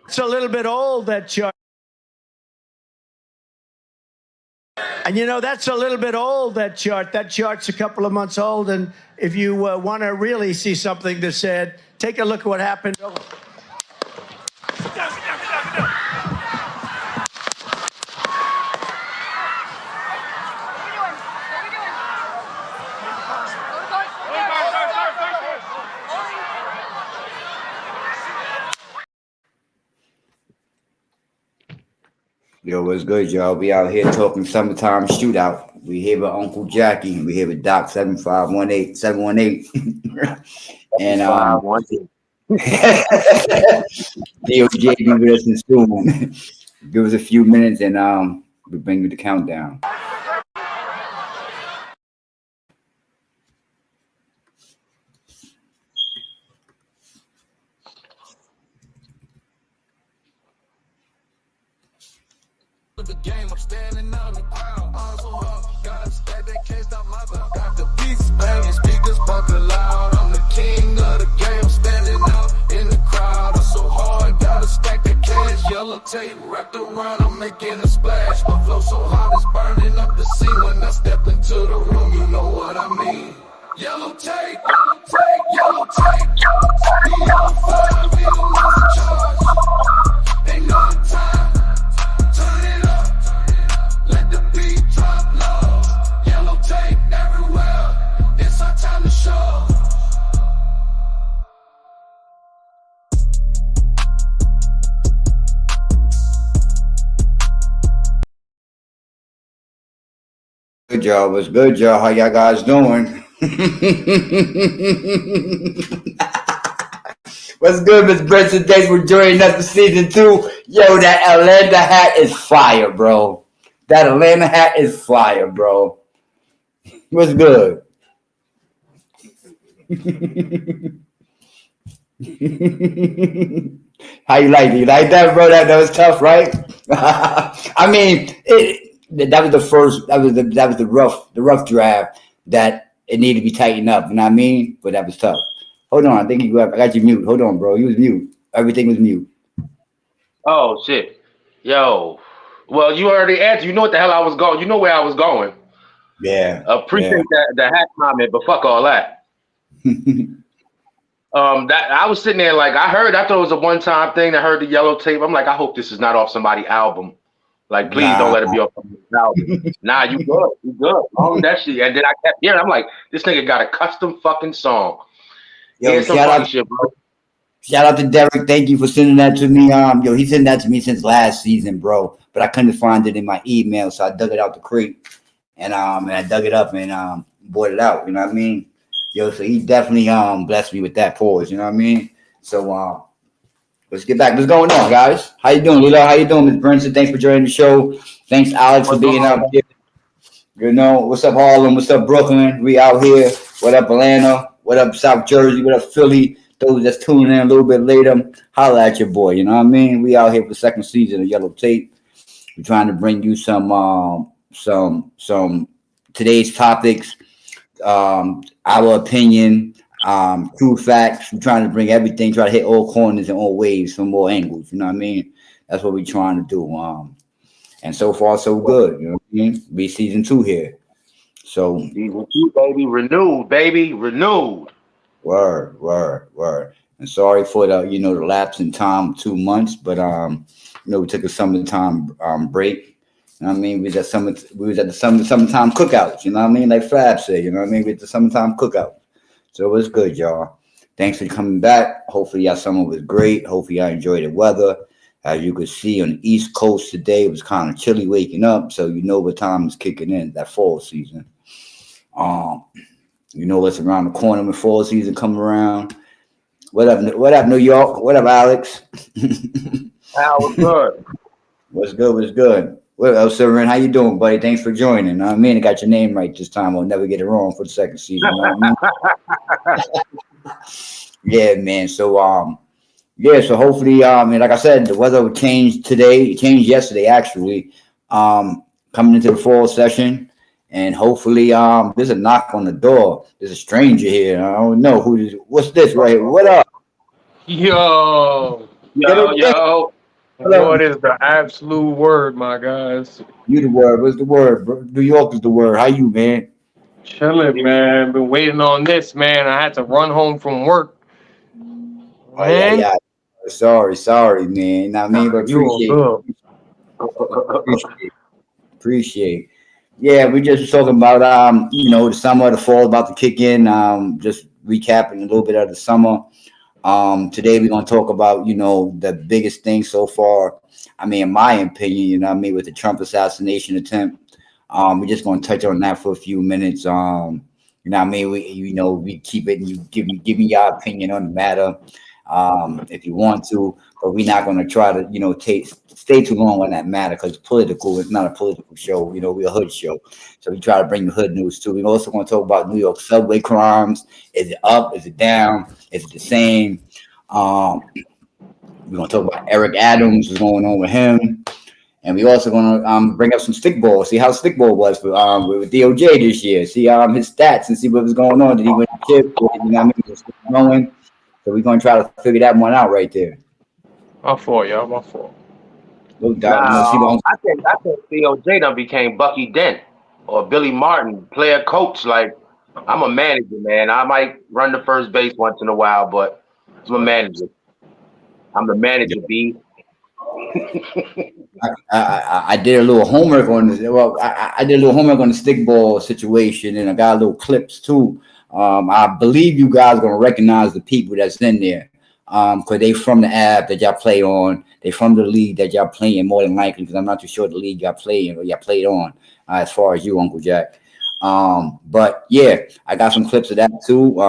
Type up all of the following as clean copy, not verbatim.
It's a little bit old, that chart. And that's a little bit old, that chart. That chart's a couple of months old. And if you want to really see something that's said, take a look at what happened. Yo, what's good, y'all? We out here talking summertime shootout. We here with Uncle Jacky. We here with Doc 7518718. And DOJ be with us in soon. Give us a few minutes and we bring you the countdown. The game, I'm standing up, the crowd, arms so up. Gotta stack that case out my back. Got the beats banging, speakers bumping loud. I'm the king of the game, I'm standing up in the crowd. I'm so hard, gotta stack the cash. Yellow tape wrapped around, I'm making a splash. My flow so hot, it's burning up the scene. When I step into the room, you know what I mean. Yellow tape, yellow tape, yellow tape, yellow tape. We on fire, we don't lose the charge. Ain't no time. Turn it up, let the beat drop low. Yellow tape everywhere, it's our time to show. Good job. What's good, y'all? How y'all guys doing? What's good, Miss Brinson? Thanks for joining us for season 2. Yo, that Atlanta hat is fire, bro. That Atlanta hat is fire, bro. What's good? How you like it? You like that, bro? That was tough, right? I mean, that was the first. That was the rough draft that it needed to be tightened up. You know what I mean? But that was tough. Hold on, I think I got you mute. Hold on, bro. You was mute. Everything was mute. Oh shit, yo. Well, you already answered. You know what the hell I was going. You know where I was going. Yeah. Appreciate the hat comment, but fuck all that. That I was sitting there like I thought it was a one-time thing. I heard the yellow tape. I'm like, I hope this is not off somebody's album. Like, please don't let it be off somebody's album. Nah, you good. You good. All that shit. And then I kept hearing. I'm like, this nigga got a custom fucking song. Yo, shout out to Derek. Thank you for sending that to me. Yo, he sent that to me since last season, bro. But I couldn't find it in my email, so I dug it out the crate, and I dug it up and bought it out. You know what I mean? Yo, so he definitely blessed me with that pause. You know what I mean? So let's get back. What's going on, guys? How you doing, Lila? How you doing, Miss Brinson? Thanks for joining the show. Thanks, Alex, for being out here. You know, what's up, Harlem? What's up, Brooklyn? We out here. What up, Atlanta? What up, South Jersey? What up, Philly? Those that's tuning in a little bit later, holla at your boy. You know what I mean? We out here for the second season of Yellow Tape. We're trying to bring you some today's topics, our opinion, true facts. We're trying to bring everything, try to hit all corners and all waves from all angles. You know what I mean? That's what we're trying to do. And so far, so good. You know what I mean? We season 2 here. So season 2, baby, renewed, baby, renewed. Word. And sorry for the the lapse in time, 2 months, but we took a summertime break. You know what I mean? We was at the summertime cookouts, you know what I mean? Like Fab said, you know what I mean? We at the summertime cookout. So it was good, y'all. Thanks for coming back. Hopefully y'all summer was great. Hopefully y'all enjoyed the weather. As you could see on the East Coast today, it was kind of chilly waking up, so you know what time is kicking in, that fall season. You know what's around the corner when fall season come around. What up, New York? What up, Alex? What's good? What's good? What else, Severin? How you doing, buddy? Thanks for joining. I mean, I got your name right this time. I'll never get it wrong for the second season. You know what I mean? Yeah, man. So so hopefully, like I said, the weather will change today. It changed yesterday, actually. Coming into the fall session. And hopefully, there's a knock on the door. There's a stranger here. I don't know what's this right here. What up? Yo. What is the absolute word, my guys? You the word. What's the word, bro? New York is the word. How you, man? Chilling, man. Been waiting on this, man. I had to run home from work. Oh yeah, Man, yeah. Sorry, man. You know what I mean? But you all good. appreciate. Yeah, we just talking about the summer, the fall about to kick in. Just recapping a little bit of the summer. Today we're gonna talk about, the biggest thing so far. I mean, in my opinion, with the Trump assassination attempt. We're just gonna touch on that for a few minutes. We keep it. You give me your opinion on the matter, if you want to, but we're not gonna try to, stay too long on that matter because it's political. It's not a political show. We're a hood show, so we try to bring the hood news too. We're also gonna talk about New York subway crimes. Is it up? Is it down? Is it the same? We're gonna talk about Eric Adams. What's going on with him? And we also gonna bring up some stickball, see how stickball was for with DOJ this year, see his stats and see what was going on. Did he win the chip? What's going? So we're gonna try to figure that one out right there. My fault, y'all. My fault. No doubt. I think DOJ done became Bucky Dent or Billy Martin, player coach. Like, I'm a manager, man. I might run the first base once in a while, but I'm a manager. I'm the manager, B. I did a little homework on this. Well, I did a little homework on the stickball situation, and I got a little clips too. I believe you guys are gonna recognize the people that's in there, because they from the app that y'all play on. They from the league that y'all playing more than likely. Because I'm not too sure the league y'all playing or y'all played on, as far as you, Uncle Jack. But yeah, I got some clips of that too.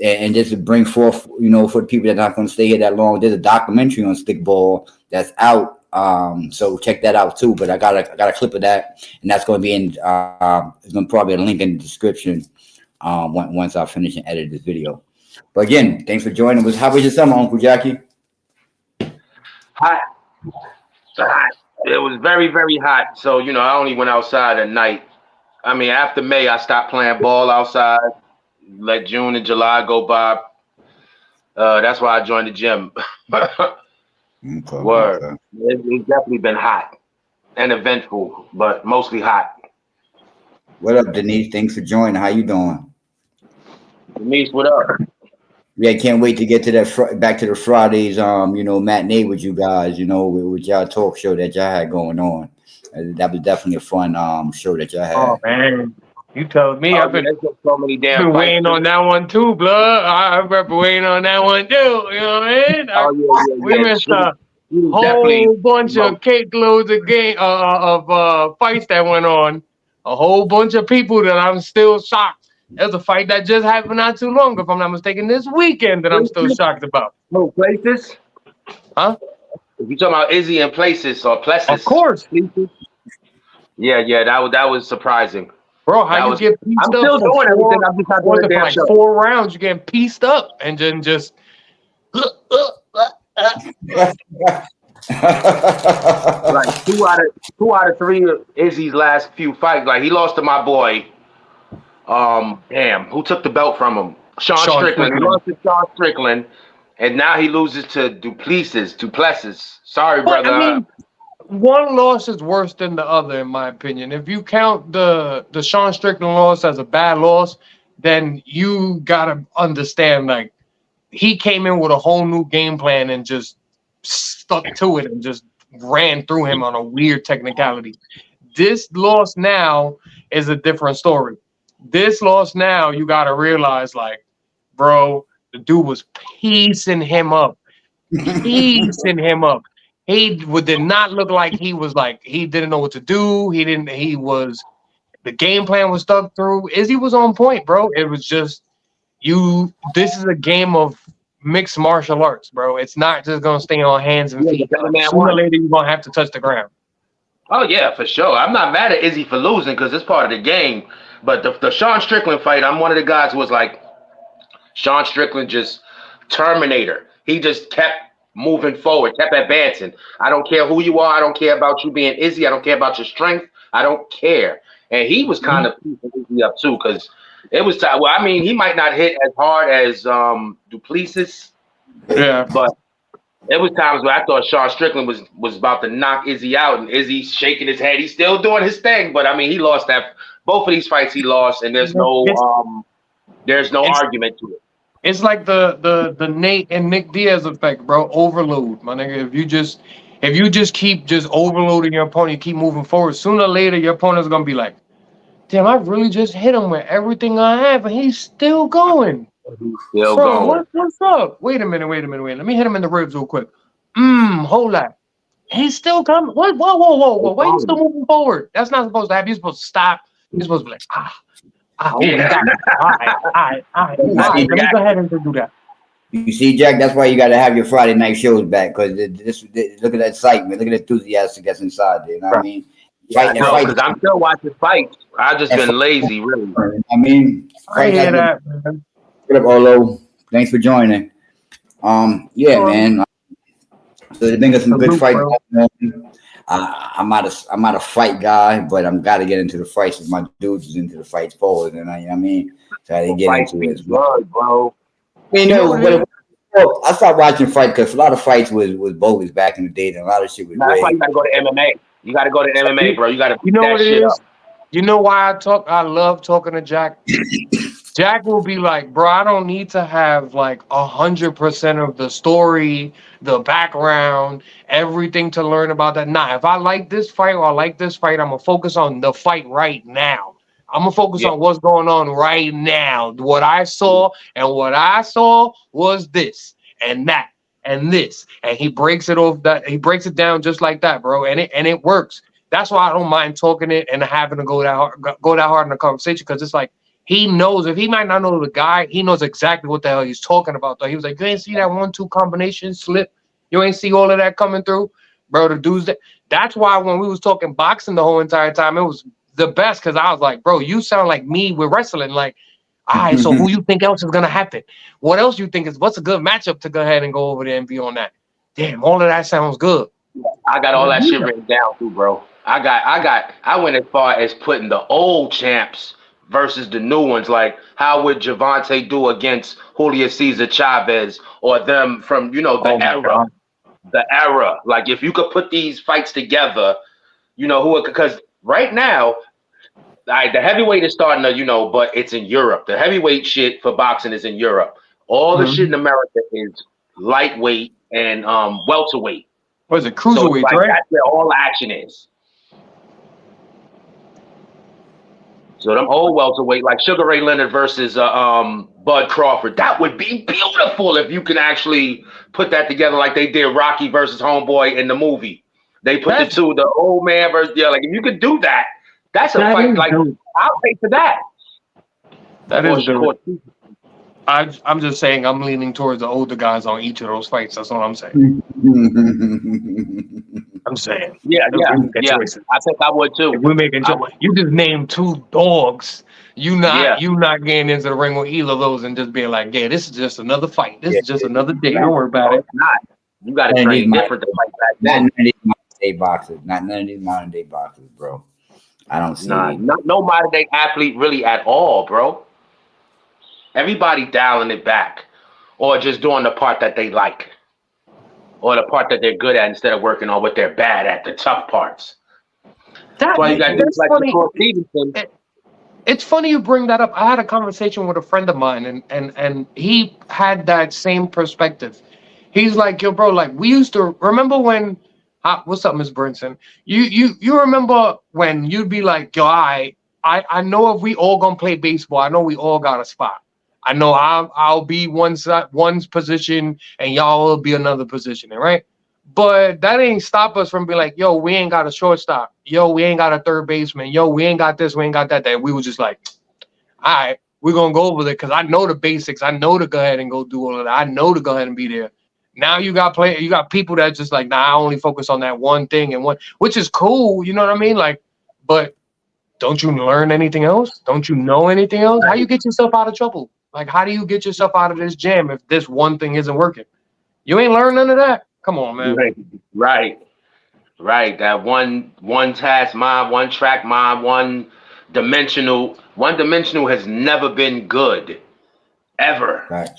And just to bring forth, for the people that are not going to stay here that long, there's a documentary on stickball that's out. So check that out too. But I got a clip of that, and that's going to be in. It's going to probably be a link in the description once I finish and edit this video. But again, thanks for joining us. How was your summer, Uncle Jacky? Hot. It was very, very hot. So I only went outside at night. I mean, after May, I stopped playing ball outside. Let June and July go by. That's why I joined the gym. Okay, Word. okay. It's definitely been hot and eventful, but mostly hot. What up, Denise? Thanks for joining. How you doing? Denise, what up? Yeah, can't wait to get to that back to the Fridays, matinee with you guys, with y'all talk show that y'all had going on. That was definitely a fun show that y'all had. Oh man, you told me I've been so many damn been waiting on that one too, blood. I've been waiting on that one too. You know what I mean? We missed a whole bunch of cakeloads of fights that went on. A whole bunch of people that I'm still shocked. There's a fight that just happened not too long, if I'm not mistaken, this weekend that I'm still shocked about. Oh, Places? Huh? If you talking about Izzy and Places or Plessis? Of course. Yeah, that was surprising. Bro, how you get pieced up? I'm still doing everything. I'm just not doing like 4 rounds. You getting pieced up and then just. Like two out of 3 of Izzy's last few fights. Like he lost to my boy. Who took the belt from him? Sean Strickland. He lost to Sean Strickland, and now he loses to Duplessis. Sorry, brother. I mean, one loss is worse than the other, in my opinion. If you count the Sean Strickland loss as a bad loss, then you gotta understand, like, he came in with a whole new game plan and just stuck to it and just ran through him on a weird technicality. This loss now is a different story. This loss now, you got to realize, like, bro, the dude was piecing him up. Piecing him up. He did not look like he didn't know what to do. The game plan was stuck through. Izzy was on point, bro. It was just, this is a game of mixed martial arts, bro. It's not just going to stay on hands and feet. Sooner or later, you're going to have to touch the ground. Oh, yeah, for sure. I'm not mad at Izzy for losing because it's part of the game. But the Sean Strickland fight, I'm one of the guys who was like, Sean Strickland just Terminator. He just kept moving forward, kept advancing. I don't care who you are. I don't care about you being Izzy. I don't care about your strength. I don't care. And he was kind of piecing Izzy up too because it was time. Well, I mean, he might not hit as hard as Duplessis. Yeah. But There was times where I thought Sean Strickland was about to knock Izzy out, and Izzy's shaking his head. He's still doing his thing, but I mean, he lost that. Both of these fights he lost, and there's no argument to it. It's like the Nate and Nick Diaz effect, bro. Overload, my nigga. If you just keep just overloading your opponent, keep moving forward. Sooner or later, your opponent's gonna be like, "Damn, I really just hit him with everything I have, and he's still going." Still Bro, going. what's up? Wait a minute. Let me hit him in the ribs real quick. Hold that. He's still coming. What? Whoa. Why are you still moving forward? That's not supposed to happen. You're supposed to stop. You're supposed to be like, all right. Let me go ahead and do that. You see, Jack, that's why you got to have your Friday night shows back, because look at that excitement, look at the enthusiasm that's inside there. You know what I mean? Because I'm still watching fights. I've just been lazy, really. I mean, I hear that, man. What up, Olo? Thanks for joining. Man. So there's been some good fights. I'm not a fight guy, but I'm got to get into the fights because my dudes is into the fights forward, and you know what I mean? So I get into it as well, bro. I stopped watching fights because a lot of fights was bogus back in the day, and a lot of shit was. That's why you gotta go to MMA. You gotta go to MMA, bro. You gotta. You know what it is? You know why I love talking to Jack. Jack will be like, bro, I don't need to have like 100% of the story, the background, everything to learn about that. Nah, if I like this fight or I like this fight, I'm gonna focus on the fight right now. I'm gonna focus on what's going on right now. What I saw was this and that and this, and he breaks it off. That he breaks it down just like that, bro. And it works. That's why I don't mind talking it and having to go that hard in the conversation, because it's like, he knows, if he might not know the guy, he knows exactly what the hell he's talking about. Though he was like, you ain't see that 1-2 combination slip? You ain't see all of that coming through, bro. The dudes that's why when we was talking boxing the whole entire time, it was the best, because I was like, bro, you sound like me with wrestling. Like, all right, so who you think else is gonna happen? What else you think what's a good matchup to go ahead and go over there and be on that? Damn, all of that sounds good. I got all that shit written down too, bro. I went as far as putting the old champs versus the new ones. Like, how would Javante do against Julio Cesar Chavez, or them from, the era? Like, if you could put these fights together, because right now, the heavyweight is starting to, but it's in Europe. The heavyweight shit for boxing is in Europe. All the shit in America is lightweight and welterweight. What is it, cruiserweight, so right? That's where all the action is. So them old welterweight, like Sugar Ray Leonard versus Bud Crawford, that would be beautiful if you can actually put that together like they did Rocky versus Homeboy in the movie. They put the old man versus, like if you could do that, that's a fight. Like, I'll pay for that. That is dope. I'm just saying, I'm leaning towards the older guys on each of those fights. That's all I'm saying. I'm saying. Yeah. I think I would too. If we're making you just named 2 dogs. You not getting into the ring with either of those and just being like, yeah, this is just another fight. This is just another day. Don't worry about it. Not. You got to train different to fight back then. Not none of these modern day boxers, bro. I don't see no modern day athlete really at all, bro. Everybody dialing it back, or just doing the part that they like, or the part that they're good at instead of working on what they're bad at, the tough parts. That's why you got to do like It's funny you bring that up. I had a conversation with a friend of mine, and he had that same perspective. He's like, yo, bro, like we used to remember when. What's up, Miss Brinson? You remember when you'd be like, yo, I know if we all gonna play baseball, I know we all got a spot. I know I'll be one's position and y'all will be another position, right? But that ain't stop us from being like, yo, we ain't got a shortstop. Yo, we ain't got a third baseman. Yo, we ain't got this, we ain't got that. That we was just like, all right, we're gonna go over there because I know the basics. I know to go ahead and go do all of that. I know to go ahead and be there. Now you got people that just like, nah, I only focus on that one thing which is cool, you know what I mean? Like, but don't you learn anything else? Don't you know anything else? How you get yourself out of trouble? Like, how do you get yourself out of this jam if this one thing isn't working? You ain't learned none of that. Come on, man. Right. That one task mind, one track mind, one dimensional has never been good, ever. Right.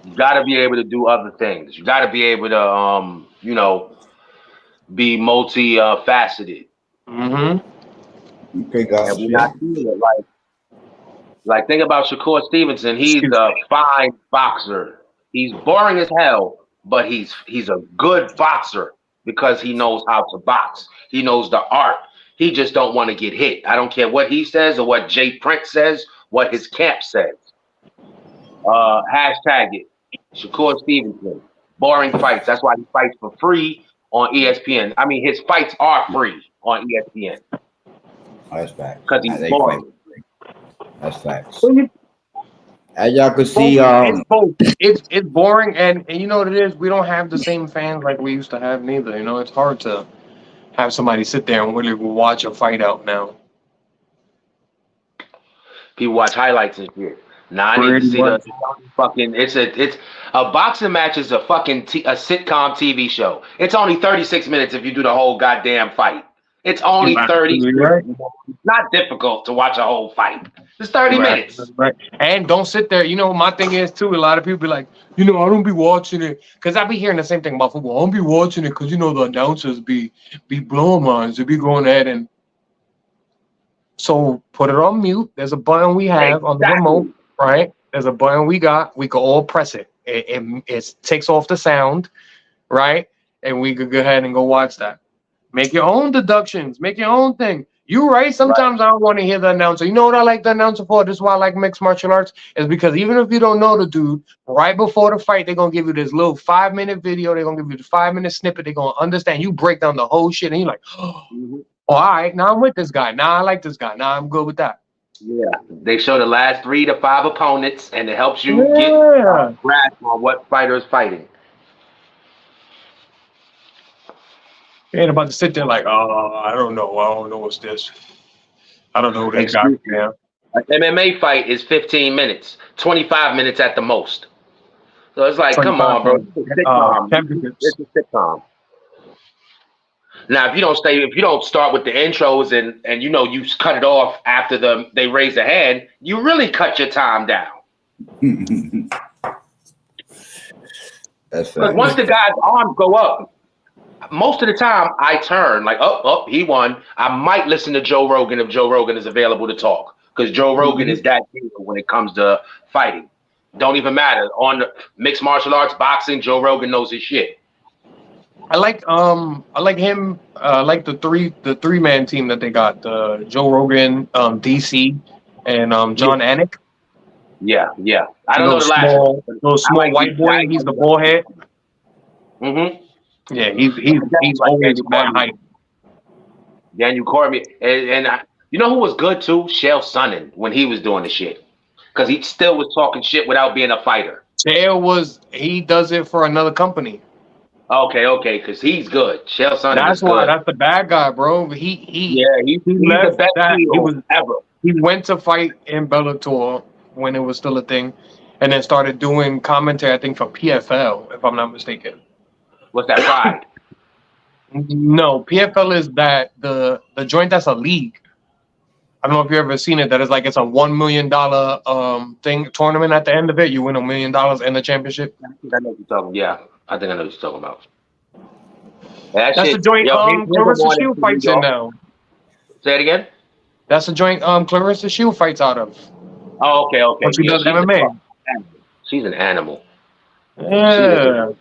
You got to be able to do other things. You got to be able to, you know, be multi-faceted. You pick up And we're not seeing it. Like think about Shakur Stevenson. He's a fine boxer. He's boring as hell, but he's a good boxer because he knows how to box. He knows the art. He just don't want to get hit. I don't care what he says or what Jay Prince says, what his camp says. Hashtag it. Shakur Stevenson. Boring fights. That's why he fights for free on ESPN. I mean, his fights are free on ESPN. Oh, that's facts. Because he's boring. That's facts. As y'all can see, it's boring, and you know what it is. We don't have the same fans like we used to have, neither. You know, it's hard to have somebody sit there and really watch a fight out now. People watch highlights and shit. Nah, I need to see the fucking. It's a boxing match is a fucking a sitcom TV show. It's only 36 minutes if you do the whole goddamn fight. It's only 30. Right. It's not difficult to watch a whole fight. It's 30 minutes. Right. And don't sit there. You know, my thing is too. A lot of people be like, you know, I don't be watching it because I be hearing the same thing about football. I don't be watching it because you know the announcers be blowing minds. They be going ahead and so put it on mute. There's a button we have on the remote. Right, there's a button we got. We can all press it. It takes off the sound, right? And we could go ahead and go watch that. Make your own deductions. Make your own thing. You right. Sometimes I don't want to hear the announcer. You know what I like the announcer for? This is why I like mixed martial arts. Is because even if you don't know the dude, right before the fight, they're gonna give you this little 5-minute video. They're gonna give you the 5-minute snippet. They're gonna understand. You break down the whole shit, and you're like, oh, all right. Now I'm with this guy. Now I like this guy. Now I'm good with that. Yeah, they show the last 3 to 5 opponents, and it helps you get a grasp on what fighter is fighting. You ain't about to sit there like, oh, I don't know what's this. I don't know what this guy. Yeah. An MMA fight is 15 minutes, 25 minutes at the most. So it's like, come on, bro. It's a sitcom. Now, if you don't start with the intros and you know you cut it off after they raise the hand, you really cut your time down. That's because once the guy's arms go up, most of the time I turn like, oh, he won. I might listen to Joe Rogan if Joe Rogan is available to talk, because Joe Rogan is that deal when it comes to fighting. Don't even matter on the mixed martial arts, boxing. Joe Rogan knows his shit. I like him. Like the three-man team that they got. Joe Rogan, DC, and John Anik. Yeah. I don't know the last one. Little small white boy. He's the ball head. Yeah, he's always that hype. Daniel Cormier, and you know who was good too? Chael Sonnen when he was doing the shit, because he still was talking shit without being a fighter. He does it for another company. Okay, because he's good. Chael Sonnen. That's why. That's the bad guy, bro. He's the best heel ever. He went to fight in Bellator when it was still a thing, and then started doing commentary. I think for PFL, if I'm not mistaken. What's that Pride? No, PFL is that the joint that's a league. I don't know if you've ever seen it. That is like it's a $1 million tournament at the end of it. You win $1 million in the championship. I know what you're talking. Yeah, I think I know what you're talking about. That's the joint Clarissa Shield fights in now. Say it again. That's the joint Clarissa Shield fights out of. Oh, okay. But she does MMA. She's an animal. Yeah.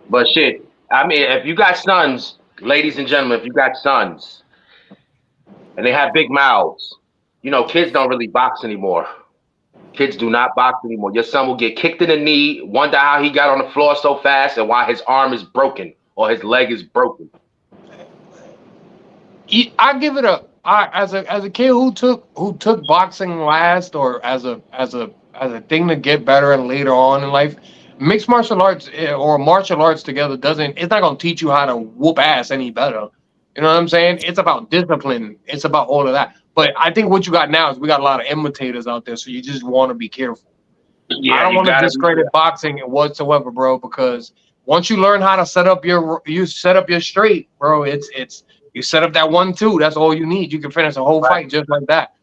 But shit, I mean, if you got sons, ladies and gentlemen, if you got sons, and they have big mouths, you know, kids don't really box anymore. Kids do not box anymore. Your son will get kicked in the knee, wonder how he got on the floor so fast and why his arm is broken or his leg is broken. I give it as a kid who took boxing last or as a thing to get better and later on in life. Mixed martial arts or martial arts together it's not gonna teach you how to whoop ass any better. You know what I'm saying? It's about discipline. It's about all of that. But I think what you got now is we got a lot of imitators out there, so you just want to be careful. Yeah, I don't want to discredit boxing whatsoever, bro, because once you learn how to set up your straight, bro, it's you set up that 1-2. That's all you need. You can finish a whole fight just like that.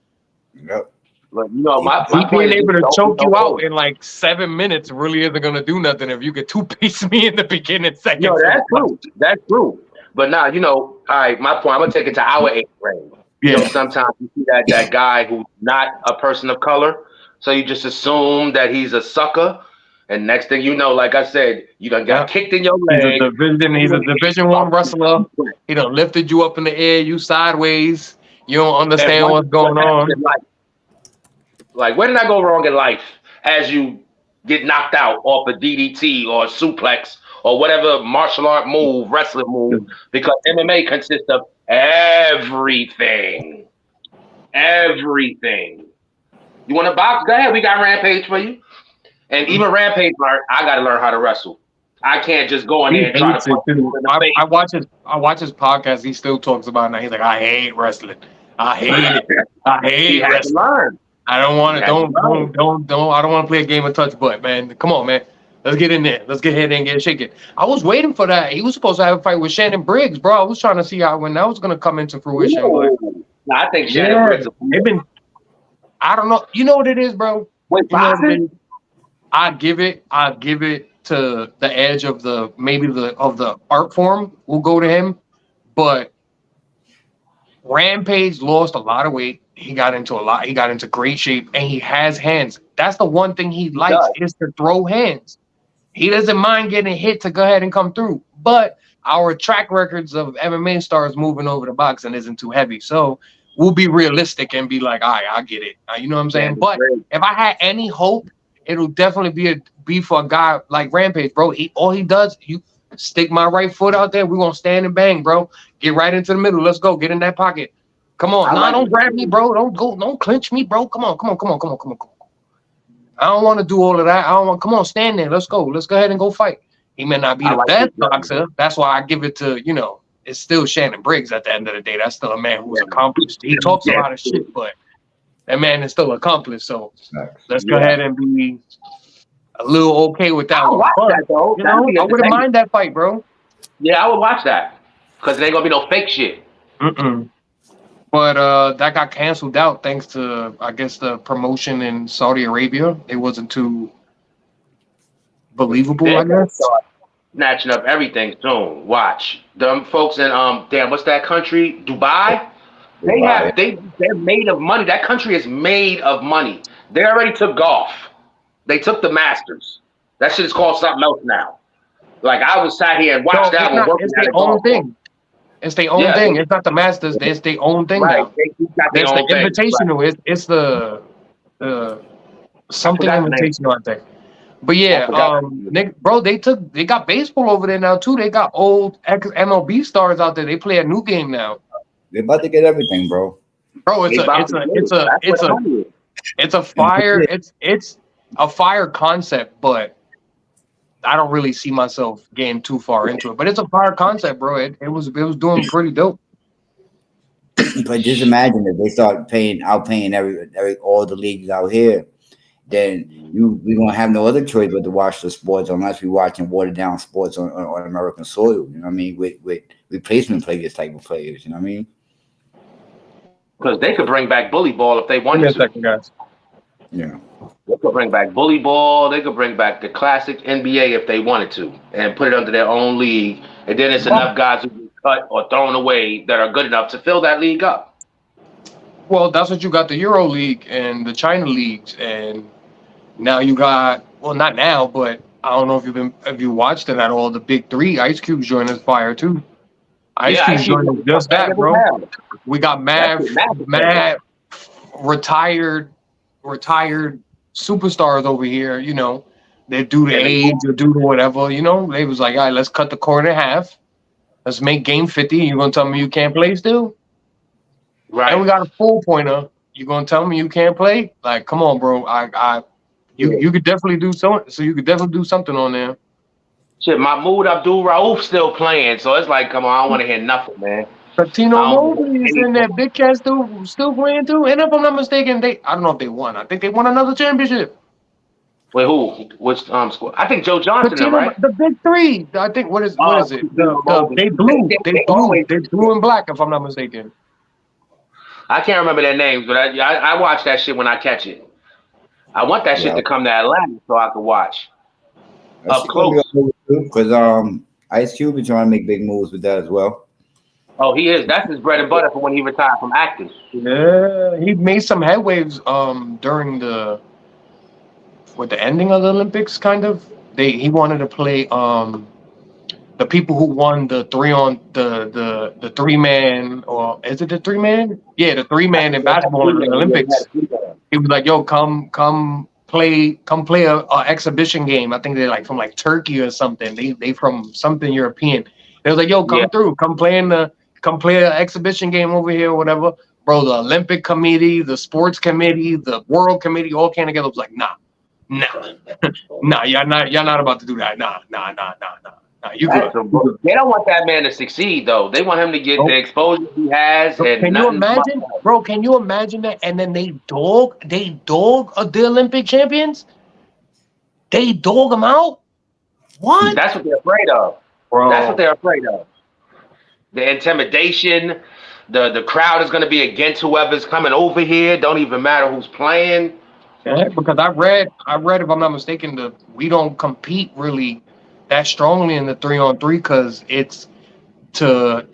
Yep. But you know, my He being point is able to don't choke be you no out host. in like 7 minutes really isn't gonna do nothing if you get two-piece me in the beginning seconds. No, that's true. That's true. But now, you know, all right, my point, I'm gonna take it to our age range. You know, Yeah. sometimes you see that guy who's not a person of color, so you just assume that he's a sucker. And next thing you know, like I said, you done got Yeah. kicked in your He's leg. a Division One wrestler. He done lifted you up in the air, you sideways. You don't And understand what's going what happened on. in life? Like, where did I go wrong in life? As you get knocked out off a DDT or a suplex or whatever martial art move, wrestling move, because MMA consists of everything. Everything. You want to box? Go ahead. We got Rampage for you. And even Rampage, I got to learn how to wrestle. I can't just go in He there and try to hates it punch too. people in the face. I watch his podcast. He still talks about it now. He's like, I hate wrestling. I hate it. I He hate had to wrestling. learn. I don't want to. He had to Don't. I don't want to play a game of touch butt, man. Come on, man. Let's get in there. Let's get ahead and get shaking. I was waiting for that. He was supposed to have a fight with Shannon Briggs, bro. I was trying to see how when that was going to come into fruition. Ooh. Nah, I think Shannon Yeah, Briggs. they've been. I don't know. You know what it is, bro. Wait, You know what it boxing? is? I give it to the edge of the art form. We'll go to him, but Rampage lost a lot of weight. He got into great shape, and he has hands. That's the one thing he likes is to throw hands. He doesn't mind getting hit to go ahead and come through. But our track records of MMA stars moving over to boxing isn't too heavy. So we'll be realistic and be like, all right, I get it. You know what I'm saying? But if I had any hope, it'll definitely be for a guy like Rampage, bro. All he does, you stick my right foot out there, we're gonna stand and bang, bro. Get right into the middle. Let's go. Get in that pocket. Come on. Don't grab me, bro. Don't clinch me, bro. Come on. I don't want to do all of that. Come on, stand there. Let's go. Let's go ahead and go fight. He may not be the best boxer. That's why I give it to, it's still Shannon Briggs at the end of the day. That's still a man who's accomplished. He talks a lot of shit, but that man is still accomplished. So let's go ahead and be a little okay with that one. But, I wouldn't mind that fight, bro. Yeah, I would watch that because there ain't gonna be no fake shit. But that got canceled out thanks to, I guess, the promotion in Saudi Arabia. It wasn't too believable, I guess. Snatching up everything soon. Watch them folks in what's that country? Dubai. They're made of money. That country is made of money. They already took golf. They took the Masters. That shit is called something else now. Like I was sat here and watched that one. It's their own thing. It's their own thing. It's not the Masters. It's their own thing now. It's the Invitational. Right. It's the something Invitational, I think. But yeah, bro, they got baseball over there now too. They got old MLB stars out there. They play a new game now. They're about to get everything, bro. Bro, it's a fire concept, but I don't really see myself getting too far into it. But it's a fire concept, bro. It was doing pretty dope. But just imagine if they start outpaying all the leagues out here, then we gonna have no other choice but to watch the sports unless we watching watered down sports on American soil. You know what I mean? With replacement players, type of players. You know what I mean? Because they could bring back bully ball if they wanted to. Second, guys. Yeah. They could bring back bully ball. They could bring back the classic NBA if they wanted to, and put it under their own league. And then it's enough guys who get cut or thrown away that are good enough to fill that league up. Well, that's what you got, the Euro League and the China leagues, and now you got, well, not now, but I don't know if you watched it at all. The big three, Ice Cube's joining this fire too. Ice Cube's joining just that, bro. We got mad retired superstars over here. You know, they do the age or do the whatever. You know, they was like, all right, let's cut the cord in half. Let's make game 50. You gonna tell me you can't play still? Right. And we got a 4-pointer. You gonna tell me you can't play? Like, come on, bro. You could definitely do something. So you could definitely do something on there. Shit, Mahmoud Abdul Rauf still playing, so it's like, come on, I don't want to hear nothing, man. But Tino Mobley is in that big cat still playing too. And if I'm not mistaken, I don't know if they won. I think they won another championship. Wait, who? Which squad? I think Joe Johnson, right? The big three. I think what is it? They blue in black, if I'm not mistaken. I can't remember their names, but I watch that shit when I catch it. I want that shit to come to Atlanta so I can watch up close. Because Ice Cube is trying to make big moves with that as well. Oh, he is. That's his bread and butter for when he retired from acting. Yeah, he made some headwaves during the ending of the Olympics. Kind of, he wanted to play the people who won the 3-man, or is it the 3-man? Yeah, the 3-man in basketball in the Olympics. He was like, "Yo, come play a exhibition game." I think they're like from like Turkey or something. They from something European. They was like, "Yo, come through, come play an exhibition game over here, or whatever." Bro, the Olympic Committee, the Sports Committee, the World Committee all came together. Was like, nah, you're not about to do that. Nah. You good. They don't want that man to succeed, though. They want him to get the exposure he has. And can you imagine, bro? Can you imagine that? And then they dog the Olympic champions. They dog them out. What? That's what they're afraid of, bro. That's what they're afraid of. The intimidation. The crowd is going to be against whoever's coming over here. Don't even matter who's playing. Yeah, because I read, if I'm not mistaken, we don't compete really that strongly in the 3-on-3 because it's to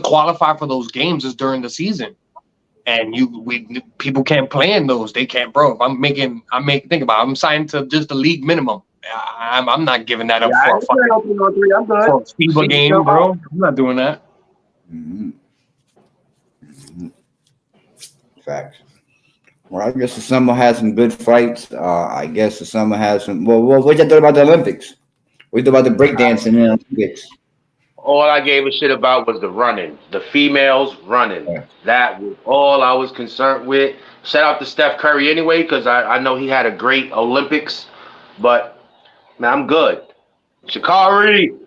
qualify for those games is during the season, and people can't play in those. They can't, bro. If I'm I'm signed to just the league minimum. I'm not giving that up for a FIBA game, bro. I'm not doing that. Mm-hmm. Facts. Well, I guess the summer has some good fights. I guess the summer has some. Well, what you thought about the Olympics? What you thought about the breakdancing in the Olympics? All I gave a shit about was the running, the females running. Yeah. That was all I was concerned with. Shout out to Steph Curry anyway, because I know he had a great Olympics. But man, I'm good. Sha'Carri,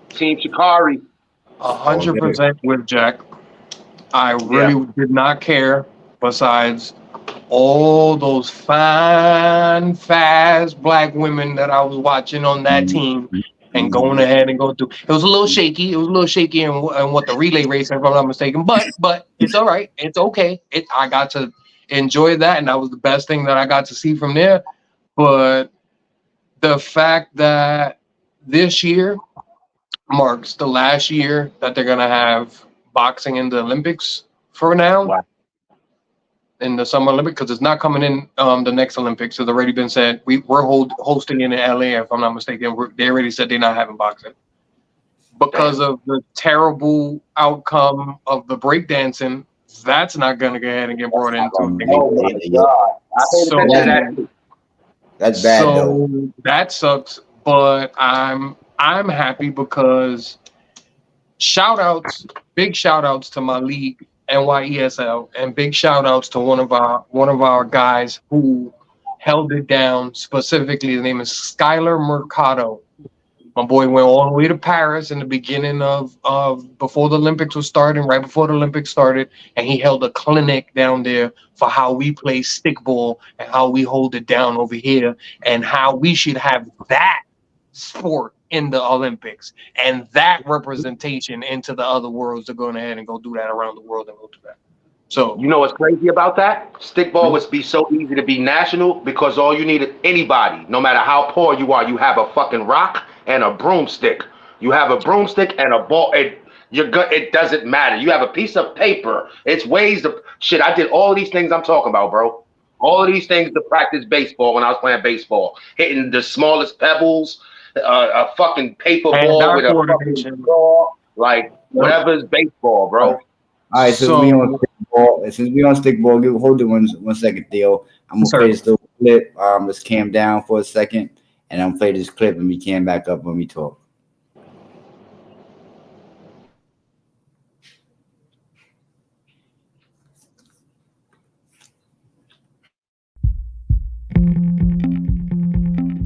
Team Sha'Carri. 100% with Jack. I really did not care. Besides all those fine, fast black women that I was watching on that team and going ahead and going through. It was a little shaky. In what the relay race, if I'm not mistaken. But it's all right. It's okay. I got to enjoy that, and that was the best thing that I got to see from there. But the fact that this year marks the last year that they're going to have boxing in the Olympics for now. Wow. In the Summer Olympics, because it's not coming in the next Olympics. It's already been said. We're hosting in LA, if I'm not mistaken. They already said they're not having boxing because of the terrible outcome of the breakdancing. That's not going to go ahead and get brought into. Oh my God! That's bad. So that sucks. But I'm happy because big shout outs to my league, NYESL, and big shout outs to one of our guys who held it down. Specifically, the name is Skylar Mercado. My boy went all the way to Paris in the beginning of before the Olympics was starting, right before the Olympics started, and he held a clinic down there for how we play stickball and how we hold it down over here and how we should have that sport in the Olympics and that representation into the other worlds. They're going ahead and go do that around the world and go do that. So you know what's crazy about that? Stickball would be so easy to be national because all you need is anybody, no matter how poor you are, you have a fucking rock and a broomstick. You have a broomstick and a ball. It doesn't matter. You have a piece of paper. It's ways of shit. I did all of these things I'm talking about, bro. All of these things to practice baseball when I was playing baseball, hitting the smallest pebbles. A fucking paper ball with a fucking ball, like whatever's baseball, bro. All right, so we on stickball. Since we on stickball, you hold it one second, Theo. I'm gonna play this little clip. Let's cam down for a second, and I'm gonna play this clip, and we cam back up when we talk.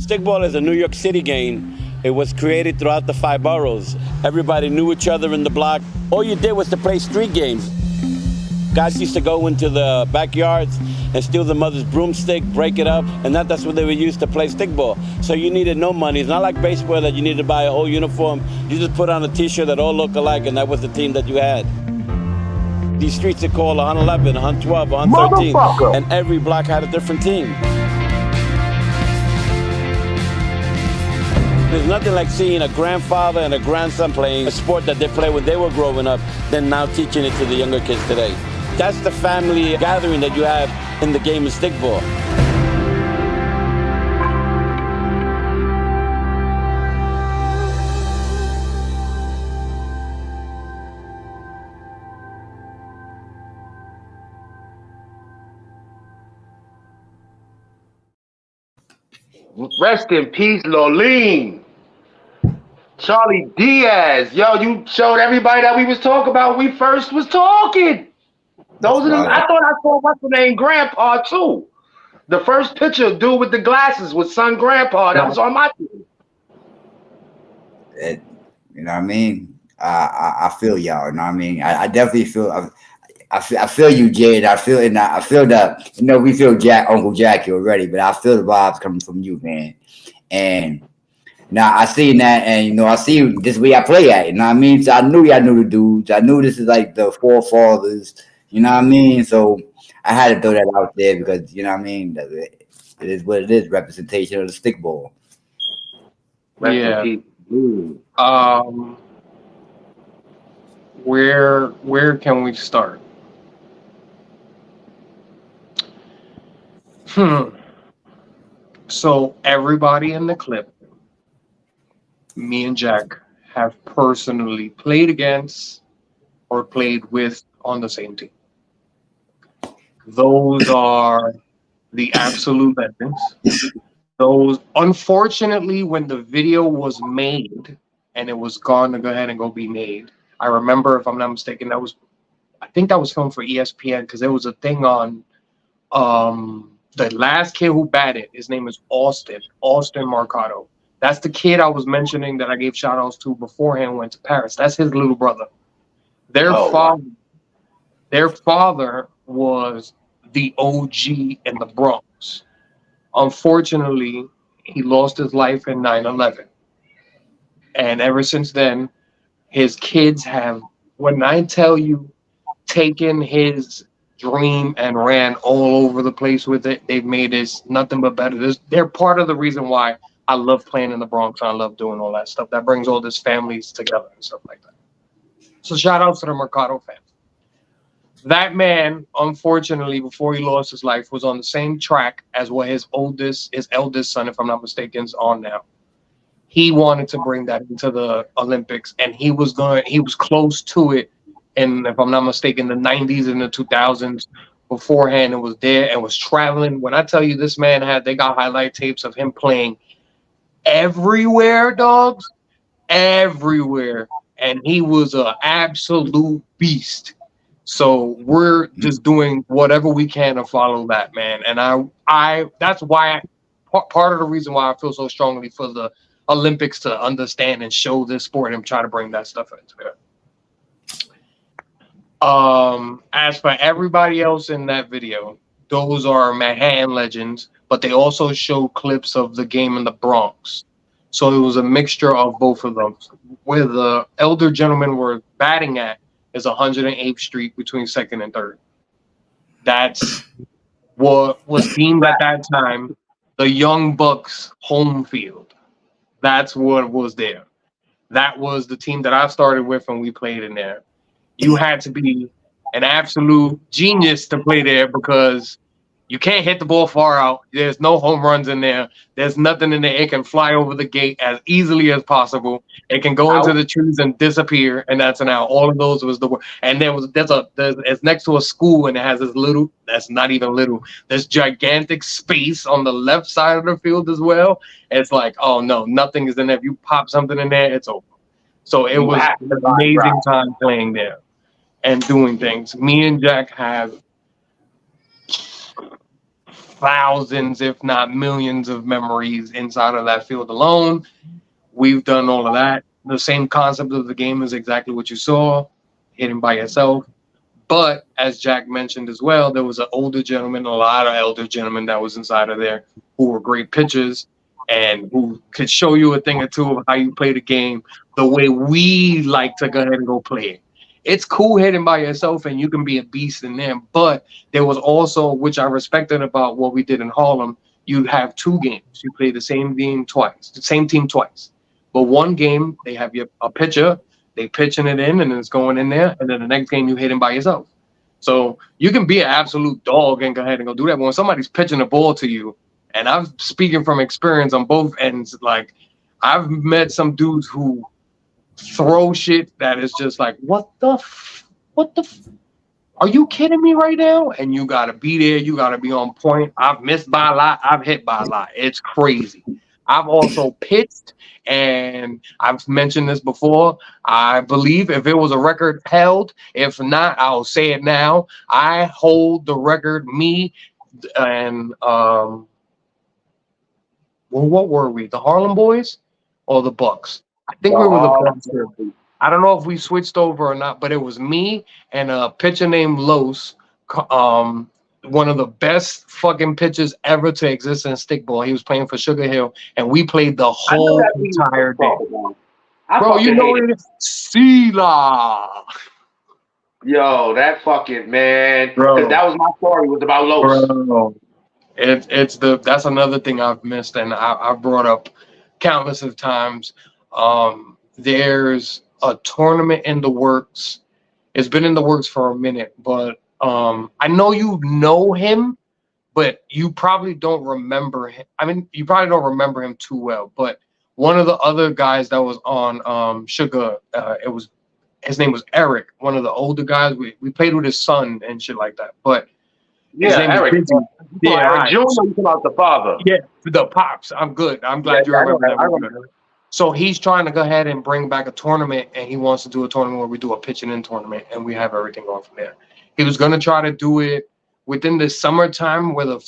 Stickball is a New York City game. It was created throughout the 5 boroughs. Everybody knew each other in the block. All you did was to play street games. Guys used to go into the backyards and steal the mother's broomstick, break it up, and that's what they were used to play stickball. So you needed no money. It's not like baseball that you needed to buy a whole uniform. You just put on a t-shirt that all looked alike, and that was the team that you had. These streets are called 111, 112, 113, Motherfucker. and every block had a different team. There's nothing like seeing a grandfather and a grandson playing a sport that they played when they were growing up, then now teaching it to the younger kids today. That's the family gathering that you have in the game of stickball. Rest in peace, Lolene. Charlie Diaz. Yo, you showed everybody that we was talking about when we first was talking. Those are the, I thought I saw what's the name, Grandpa, too. The first picture, dude with the glasses with son Grandpa, that was on my team. You know what I mean? I feel y'all. You know what I mean? I definitely feel. I feel you, Jade. I feel that. You know, we feel Uncle Jacky already, but I feel the vibes coming from you, man. And now I seen that, and you know, I see this way I play at. You know what I mean? So I knew y'all knew the dudes. I knew this is like the forefathers. You know what I mean? So I had to throw that out there because you know what I mean. It is what it is. Representation of the stickball. Yeah. Where can we start? So everybody in the clip, me and Jack have personally played against or played with on the same team. Those are the absolute legends. Those, unfortunately, when the video was made and it was gone to go ahead and go be made, I remember, if I'm not mistaken, I think that was filmed for ESPN because there was a thing on the last kid who batted. His name is Austin Marcato. That's the kid I was mentioning that I gave shout outs to beforehand, went to Paris. That's his little brother. Their father was the OG in the Bronx. Unfortunately, he lost his life in 9/11. And ever since then, his kids have, when I tell you, taken his dream and ran all over the place with it. They've made this nothing but better. They're part of the reason why I love playing in the Bronx. I love doing all that stuff. That brings all these families together and stuff like that. So shout outs to the Mercado fans. That man, unfortunately, before he lost his life, was on the same track as what his eldest son, if I'm not mistaken, is on now. He wanted to bring that into the Olympics, and he was close to it. And if I'm not mistaken, the 90s and the 2000s beforehand, it was there and was traveling. When I tell you this man they got highlight tapes of him playing everywhere, dogs, everywhere. And he was an absolute beast. So we're just doing whatever we can to follow that, man. And I that's why part of the reason why I feel so strongly for the Olympics to understand and show this sport and try to bring that stuff into it. As for everybody else in that video, those are Manhattan legends, but they also show clips of the game in the Bronx. So it was a mixture of both of them. Where the elder gentlemen were batting at is 108th Street between 2nd and 3rd. That's what was deemed at that time the Young Bucks home field. That's what was there. That was the team that I started with when we played in there. You had to be an absolute genius to play there because you can't hit the ball far out. There's no home runs in there. There's nothing in there. It can fly over the gate as easily as possible. It can go into the trees and disappear, and that's an out. All of those was the work. And it's next to a school, and it has this little. That's not even little. This gigantic space on the left side of the field as well. It's like, oh no, nothing is in there. If you pop something in there, it's over. So it was an amazing time playing there and doing things. Me and Jack have thousands, if not millions, of memories inside of that field alone. We've done all of that. The same concept of the game is exactly what you saw, hitting by yourself. But as Jack mentioned as well, there was an older gentleman, a lot of elder gentlemen that was inside of there who were great pitchers and who could show you a thing or two of how you play the game the way we like to go ahead and go play it. it's cool hitting by yourself and you can be a beast in there. But there was also, which I respected about what we did in Harlem, you have 2 games. You play the same game twice, the same team twice. But one game, they have a pitcher, they pitching it in and it's going in there. And then the next game, you hitting by yourself. So you can be an absolute dog and go ahead and go do that. But when somebody's pitching the ball to you, and I'm speaking from experience on both ends, like I've met some dudes who throw shit that is just like, what the are you kidding me right now? And you gotta be there, you gotta be on point. I've missed by a lot, I've hit by a lot. It's crazy. I've also pitched, and I've mentioned this before. I believe if it was a record held, if not, I'll say it now. I hold the record, me and well, what were we? The Harlem Boys or the Bucks? I think we were the Bucks. I don't know if we switched over or not, but it was me and a pitcher named Los, one of the best fucking pitchers ever to exist in stickball. He was playing for Sugar Hill, and we played the whole entire day. Bro, you know it is Sila. Yo, that fucking man. Bro. That was my story. Was about Los. Bro. That's another thing I've missed, and I've brought up countless of times. There's a tournament in the works. It's been in the works for a minute, but I know you know him, but you probably don't remember him. I mean, you probably don't remember him too well. But one of the other guys that was on Sugar, his name was Eric. One of the older guys. We played with his son and shit like that. But his name Eric. Eric Junior about the father. Yeah, the pops. I'm good. I'm glad you remember that. I remember. So he's trying to go ahead and bring back a tournament, and he wants to do a tournament where we do a pitching in tournament, and we have everything on from there. He was going to try to do it within the summertime where the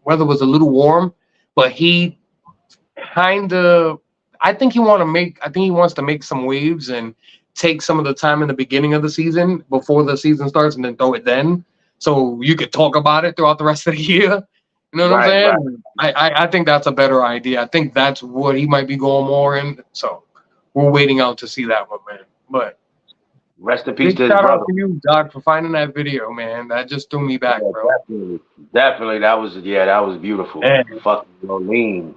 weather was a little warm, but he kind of, I think he wants to make some waves and take some of the time in the beginning of the season before the season starts and then throw it then. So you could talk about it throughout the rest of the year. You know what I'm saying? Right. I think that's a better idea. I think that's what he might be going more in. So we're waiting out to see that one, man. But rest in peace to his shout brother. out to you, Doc, for finding that video, man. That just threw me back, bro. Definitely. That was beautiful. Man. Fucking lean.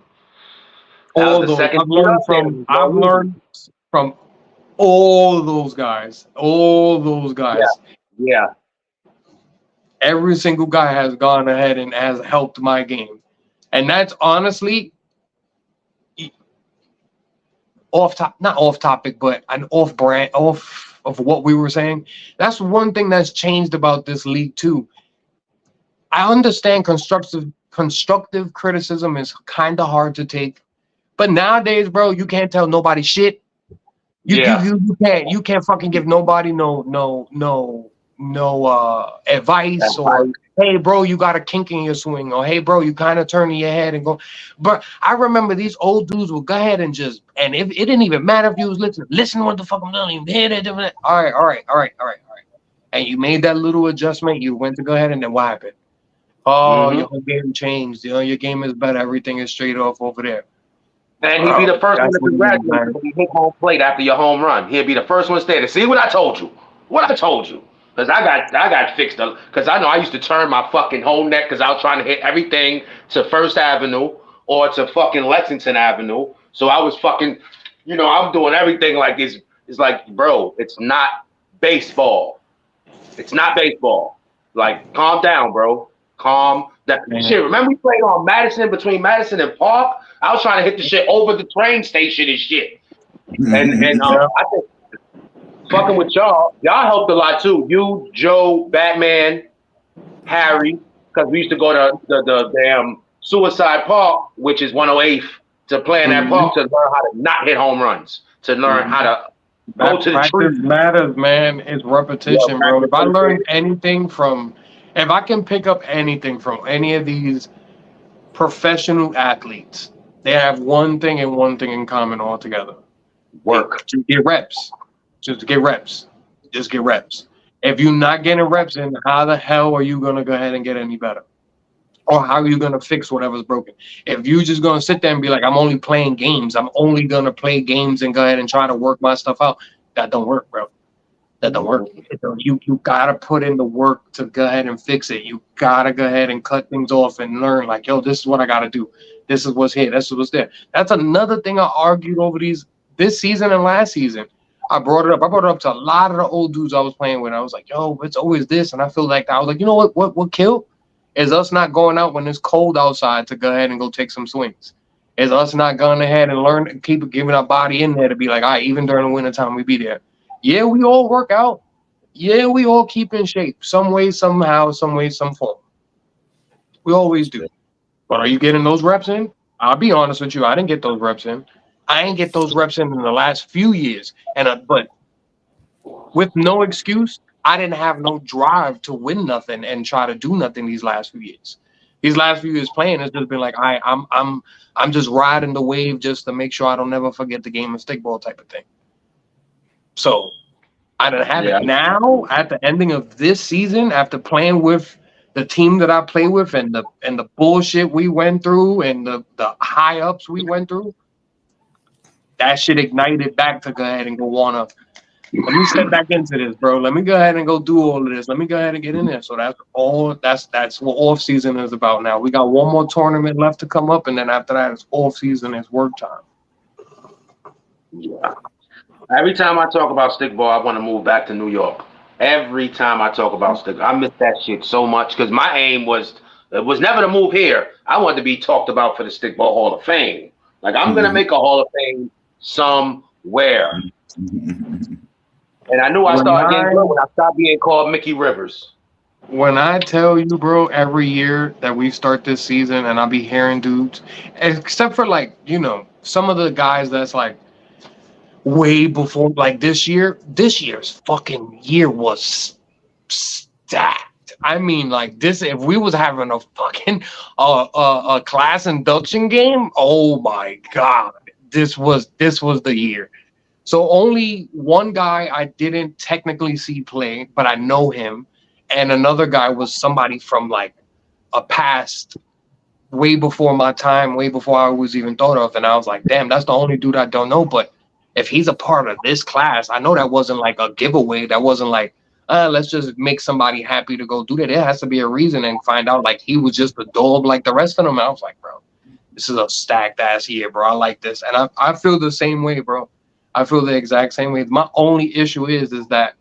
I've learned from all those guys. All those guys. Yeah. Every single guy has gone ahead and has helped my game. And that's honestly not off topic, but an off of what we were saying. That's one thing that's changed about this league too. I understand constructive criticism is kind of hard to take, but nowadays, bro, you can't tell nobody shit. You can't fucking give nobody no advice or hey bro, you got a kink in your swing, or hey bro, you kind of turning your head and go. But I remember these old dudes would go ahead and if it didn't even matter if you was listen to what the fuck I'm doing, you hit it. All right. And you made that little adjustment, you went to go ahead and then what happened? Oh, your game changed. You know, your game is better. Everything is straight off over there. And he'd be the first one to congratulate when you hit home plate after your home run. He'd be the first one to say, see what I told you. Because I got fixed up. Because I know I used to turn my fucking whole neck because I was trying to hit everything to First Avenue or to fucking Lexington Avenue. So I was fucking, I'm doing everything like this. It's like, bro, it's not baseball. It's not baseball. Like, calm down, bro. Calm down. Shit, remember we played on Madison, between Madison and Park? I was trying to hit the shit over the train station and shit. And I think fucking with y'all helped a lot too. You, Joe, Batman, Harry, because we used to go to the damn Suicide Park, which is 108th, to play in that park to learn how to not hit home runs, to learn how to go to the tree. Practice matters, man. It's repetition, bro. If I learned anything if I can pick up anything from any of these professional athletes, they have one thing in common altogether. Work. To get reps. Just get reps. If you're not getting reps in, how the hell are you going to go ahead and get any better? Or how are you going to fix whatever's broken? If you're just going to sit there and be like, I'm only playing games, I'm only going to play games and go ahead and try to work my stuff out, That don't work, bro. That don't work. You gotta put in the work to go ahead and fix it. You gotta go ahead and cut things off and learn, like, yo, this is what I gotta do. This is what's here. This is what's there. That's another thing I argued over this season and last season. I brought it up to a lot of the old dudes I was playing with. I was like, yo, it's always this. And I feel like I was like, you know what killed? Is us not going out when it's cold outside to go ahead and go take some swings. Is us not going ahead and learn and keep giving our body in there to be like, all right, even during the wintertime, we be there. Yeah, we all work out. Yeah, we all keep in shape. Some way, somehow, some way, some form. We always do. But are you getting those reps in? I'll be honest with you. I didn't get those reps in. I ain't get those reps in the last few years. But with no excuse, I didn't have no drive to win nothing and try to do nothing these last few years. These last few years playing has just been like, I'm just riding the wave just to make sure I don't never forget the game of stickball type of thing. So I didn't have it. Now at the ending of this season, after playing with the team that I play with and the bullshit we went through and the high ups we went through, that shit ignited back to go ahead and go wanna let me step back into this, bro. Let me go ahead and go do all of this. Let me go ahead and get in there. So that's what off season is about now. We got one more tournament left to come up, and then after that it's off season, it's work time. Yeah. Every time I talk about stickball, I want to move back to New York. Every time I talk about stickball, I miss that shit so much because my aim was never to move here. I wanted to be talked about for the Stickball Hall of Fame. Like, I'm going to make a Hall of Fame somewhere. And I knew I started getting good when I stopped being called Mickey Rivers. When I tell you, bro, every year that we start this season and I'll be hearing dudes, except for, like, you know, some of the guys that's like way before, like this year's fucking year was stacked. I mean, like, this, if we was having a fucking a class induction game, oh my God, this was the year. So only one guy I didn't technically see play, but I know him. And another guy was somebody from like a past way before my time, way before I was even thought of. And I was like, damn, that's the only dude I don't know. But if he's a part of this class, I know that wasn't like a giveaway. That wasn't like, let's just make somebody happy to go do that. There has to be a reason and find out like he was just a dog like the rest of them. I was like, bro, this is a stacked ass year, bro. I like this. And I feel the same way, bro. I feel the exact same way. My only issue is that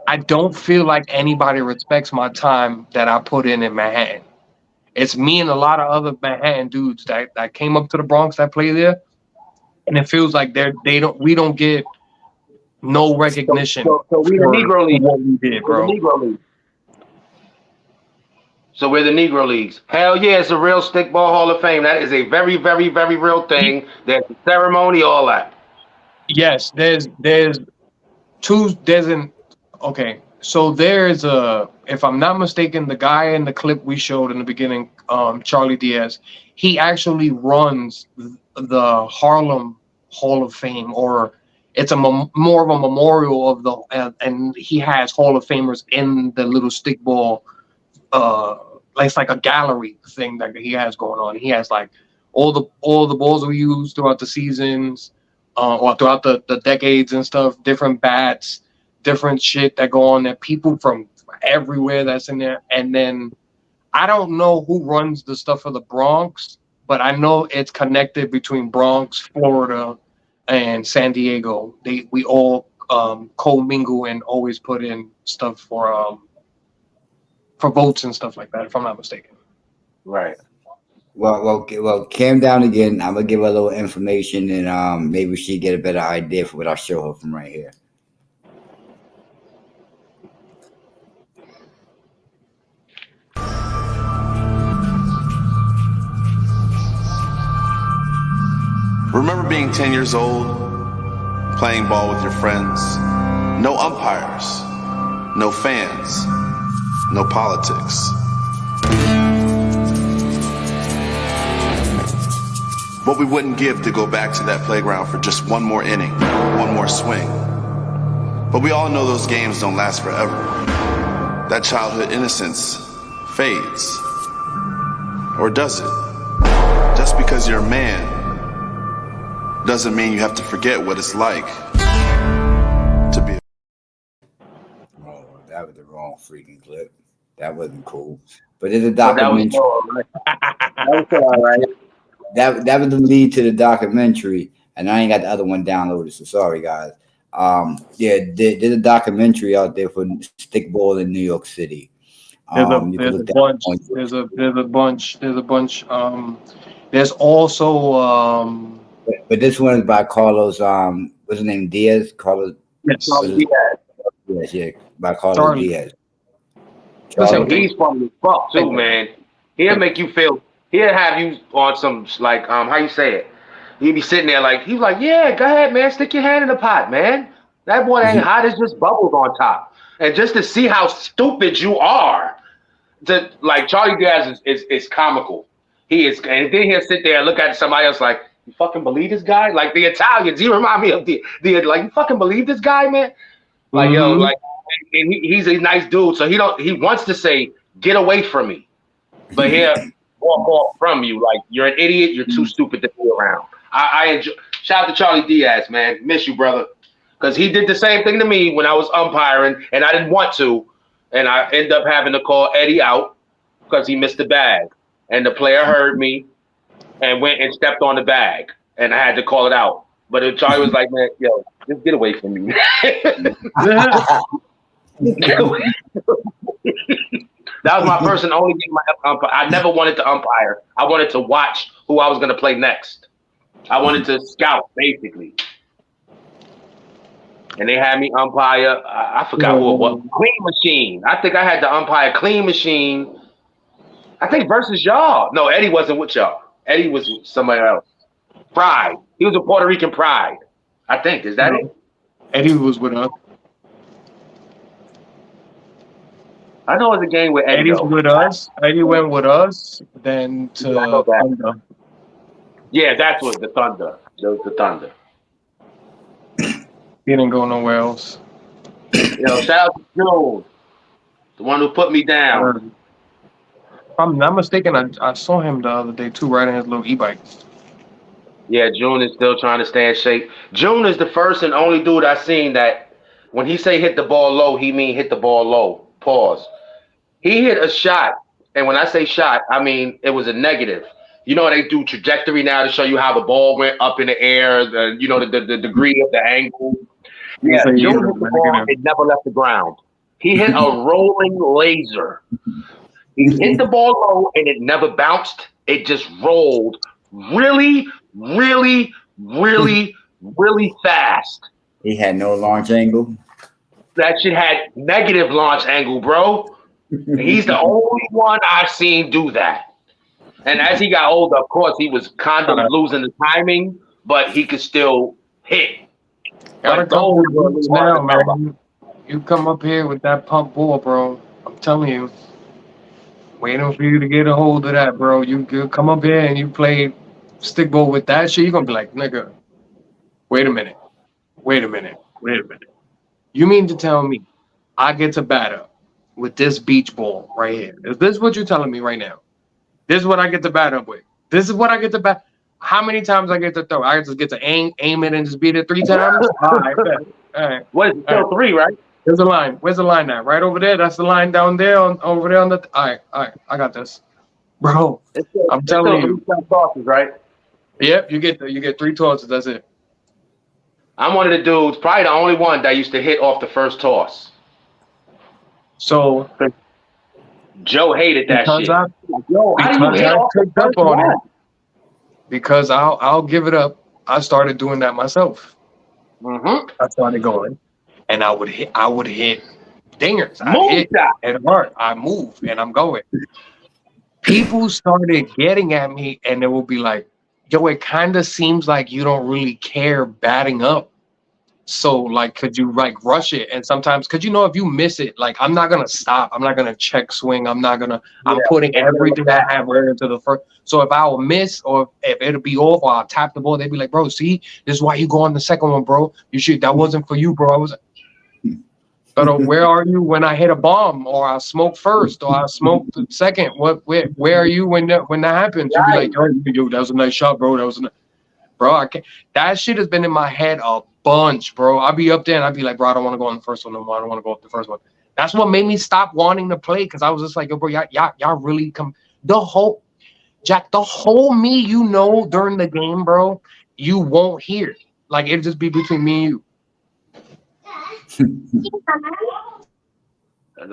I don't feel like anybody respects my time that I put in Manhattan. It's me and a lot of other Manhattan dudes that came up to the Bronx that play there, and it feels like we don't get no recognition. So we the Negro League. What we did, bro. So we're the Negro Leagues. Hell yeah, it's a real Stickball Hall of Fame. That is a very, very, very real thing. There's a ceremony, all that. Yes, okay. So there's if I'm not mistaken, the guy in the clip we showed in the beginning, Charlie Diaz, he actually runs the Harlem Hall of Fame, or it's more of a memorial of and he has Hall of Famers in the little stickball. It's like a gallery thing that he has going on. He has like all the balls we use throughout the seasons, or throughout the decades and stuff, different bats, different shit that go on there, people from everywhere that's in there. And then I don't know who runs the stuff for the Bronx, but I know it's connected between Bronx, Florida, and San Diego. We all co-mingle and always put in stuff for votes and stuff like that, if I'm not mistaken. Right. Well, calm down again. I'm gonna give her a little information, and maybe she get a better idea for what I show her from right here. Remember being 10 years old, playing ball with your friends, no umpires, no fans, no politics. What we wouldn't give to go back to that playground for just one more inning, one more swing. But we all know those games don't last forever. That childhood innocence fades. Or does it? Just because you're a man doesn't mean you have to forget what it's like the wrong freaking clip. That wasn't cool. But it's a But that was documentary. all right. That was all right. That was the lead to the documentary, and I ain't got the other one downloaded. So sorry, guys. Yeah, there's a documentary out there for stickball in New York City. You can There's a look that bunch. on. There's a bunch. There's a bunch. There's also But this one is by Carlos. What's his name? Diaz. Carlos. yes, Yes, yeah, by Carlos Charlie. Diaz. Listen, Charlie. He's funny as fuck too, man. He'll make you feel. He'll have you on some like how you say it. He'll be sitting there like he's like, yeah, go ahead, man, stick your hand in the pot, man. That boy ain't hot. It's just bubbles on top. And just to see how stupid you are, to like Charlie Diaz is comical. He is, and then he'll sit there and look at somebody else like, you fucking believe this guy? Like the Italians, he remind me of the like, you fucking believe this guy, man? Like yo, like, and he's a nice dude, so he wants to say, get away from me, but he'll walk off from you like you're an idiot. You're too stupid to be around. I enjoy. Shout out to Charlie Diaz, man. Miss you, brother. Because he did the same thing to me when I was umpiring, and I didn't want to, and I ended up having to call Eddie out because he missed the bag, and the player heard me and went and stepped on the bag, and I had to call it out. But Charlie was like, man, yo, just get away from me. Get away. That was my first and only game I ever umpired. I never wanted to umpire. I wanted to watch who I was going to play next. I wanted to scout, basically. And they had me umpire. I forgot who it was. Clean Machine. I think I had to umpire Clean Machine. I think versus y'all. No, Eddie wasn't with y'all. Eddie was with somebody else. Pride. He was a Puerto Rican Pride. I think. Is that it? Eddie was with us. I know it was a game with Eddie. Eddie's with us. Eddie went with us. Then to Thunder. Yeah, that's what the Thunder. That was the Thunder. He didn't go nowhere else. Shout out to June, the one who put me down. If I'm not mistaken, I saw him the other day too, riding his little e-bike. Yeah, June is still trying to stay in shape. June is the first and only dude I've seen that when he say hit the ball low, he mean hit the ball low. Pause. He hit a shot, and when I say shot, I mean it was a negative. You know they do trajectory now to show you how the ball went up in the air, the degree of the angle. Yeah, June hit the ball, it never left the ground. He hit a rolling laser. He hit the ball low, and it never bounced. It just rolled really, really, really, really fast. He had no launch angle. That shit had negative launch angle, bro. He's the only one I've seen do that. And as he got older, of course, he was kind of losing the timing, but he could still hit. Gotta go now, man. You come up here with that pump ball, bro. I'm telling you. Waiting for you to get a hold of that, bro. You come up here and you play stickball with that shit, you're gonna be like, nigga, wait a minute. You mean to tell me I get to batter with this beach ball right here? Is this what you're telling me right now? This is what I get to bat up with. This is what I get to bat. How many times I get to throw? I just get to aim it and just beat it 3 times? All right. What is it? Still 3, right? There's a line. Where's the line at? Right over there. That's the line down there. Over there on the. All right. I got this, bro. I'm telling you. Tosses, right? Yep. You get 3 tosses. That's it. I'm one of the dudes, probably the only one that used to hit off the first toss. So Joe hated that shit. Yo, how do you hit off the first one? Because I'll give it up. I started doing that myself. Mm-hmm. I started going, and I would hit dingers. I Move hit that. and hard. I move and I'm going. People started getting at me, and they will be like, "Yo, it kind of seems like you don't really care batting up. So, like, could you like rush it?" And sometimes, cause you know, if you miss it, like, I'm not gonna stop. I'm not gonna check swing. I'm putting everything I have right into the first. So if I will miss, or if it'll be off, or I'll tap the ball, they'd be like, "Bro, see, this is why you go on the second one, bro. That wasn't for you, bro." I was. But where are you when I hit a bomb, or I smoke first, or I smoke second? Where are you when that happens? You be like, "Yo, that was a nice shot, bro. That was bro. I can't." That shit has been in my head a bunch, bro. I'll be up there and I'll be like, "Bro, I don't want to go on the first one no more. I don't want to go up the first one." That's what made me stop wanting to play, because I was just like, yo, bro, y'all really come. The whole me, you know, during the game, bro, you won't hear. Like, it'll just be between me and you.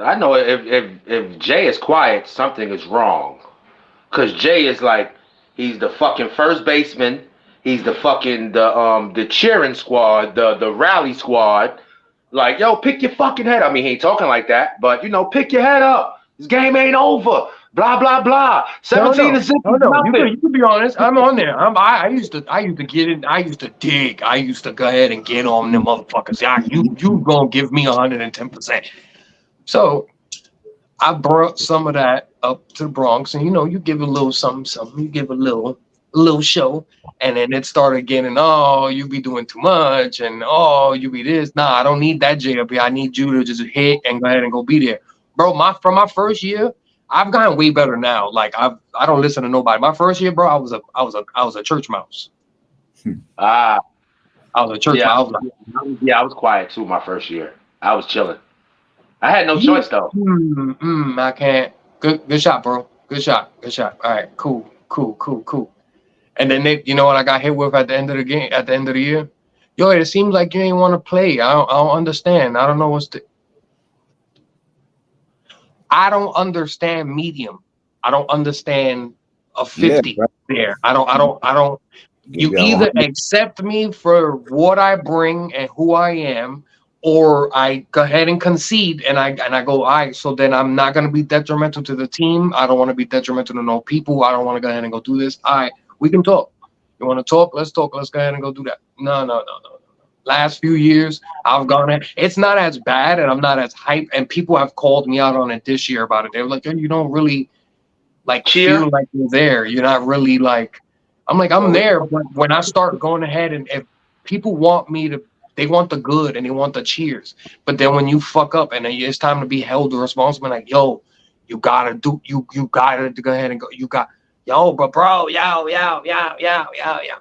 I know if Jay is quiet, something is wrong. Cause Jay is like, he's the fucking first baseman. He's the fucking the cheering squad, the rally squad. Like, yo, pick your fucking head up. I mean, he ain't talking like that, but you know, pick your head up. This game ain't over. Blah blah blah. 17 to 6. No. You can be honest. I'm on there. I used to get in. I used to dig. I used to go ahead and get on them motherfuckers. Yeah, you gonna give me 110%. So I brought some of that up to the Bronx, and you know, you give a little something. You give a little show, and then it started getting, oh, you be doing too much, and oh, you be this. Nah, I don't need that JLP. I need you to just hit and go ahead and go be there, bro. From my first year, I've gotten way better now. Like, I don't listen to nobody. My first year, bro, I was a church mouse. I was a church mouse. I was quiet too my first year. I was chilling. I had no choice though. I can't. Good shot, bro. Good shot. All right, cool. And then you know what I got hit with at the end of the game, at the end of the year? Yo, it seems like you ain't want to play. I don't understand. I don't know I don't understand medium. I don't understand a 50 there. I don't. You either accept me for what I bring and who I am, or I go ahead and concede, and I go, all right, so then I'm not going to be detrimental to the team. I don't want to be detrimental to no people. I don't want to go ahead and go do this. All right, we can talk. You want to talk? Let's talk. Let's go ahead and go do that. No. Last few years, I've gone in. It's not as bad, and I'm not as hype, and people have called me out on it this year about it. They're like, you don't really, like, feel like you're there. You're not really, like, I'm like, I'm there, but when I start going ahead, and if people want me to, they want the good and they want the cheers. But then when you fuck up and it's time to be held responsible, like, yo, you gotta go ahead and go. You got, yo, bro, yo.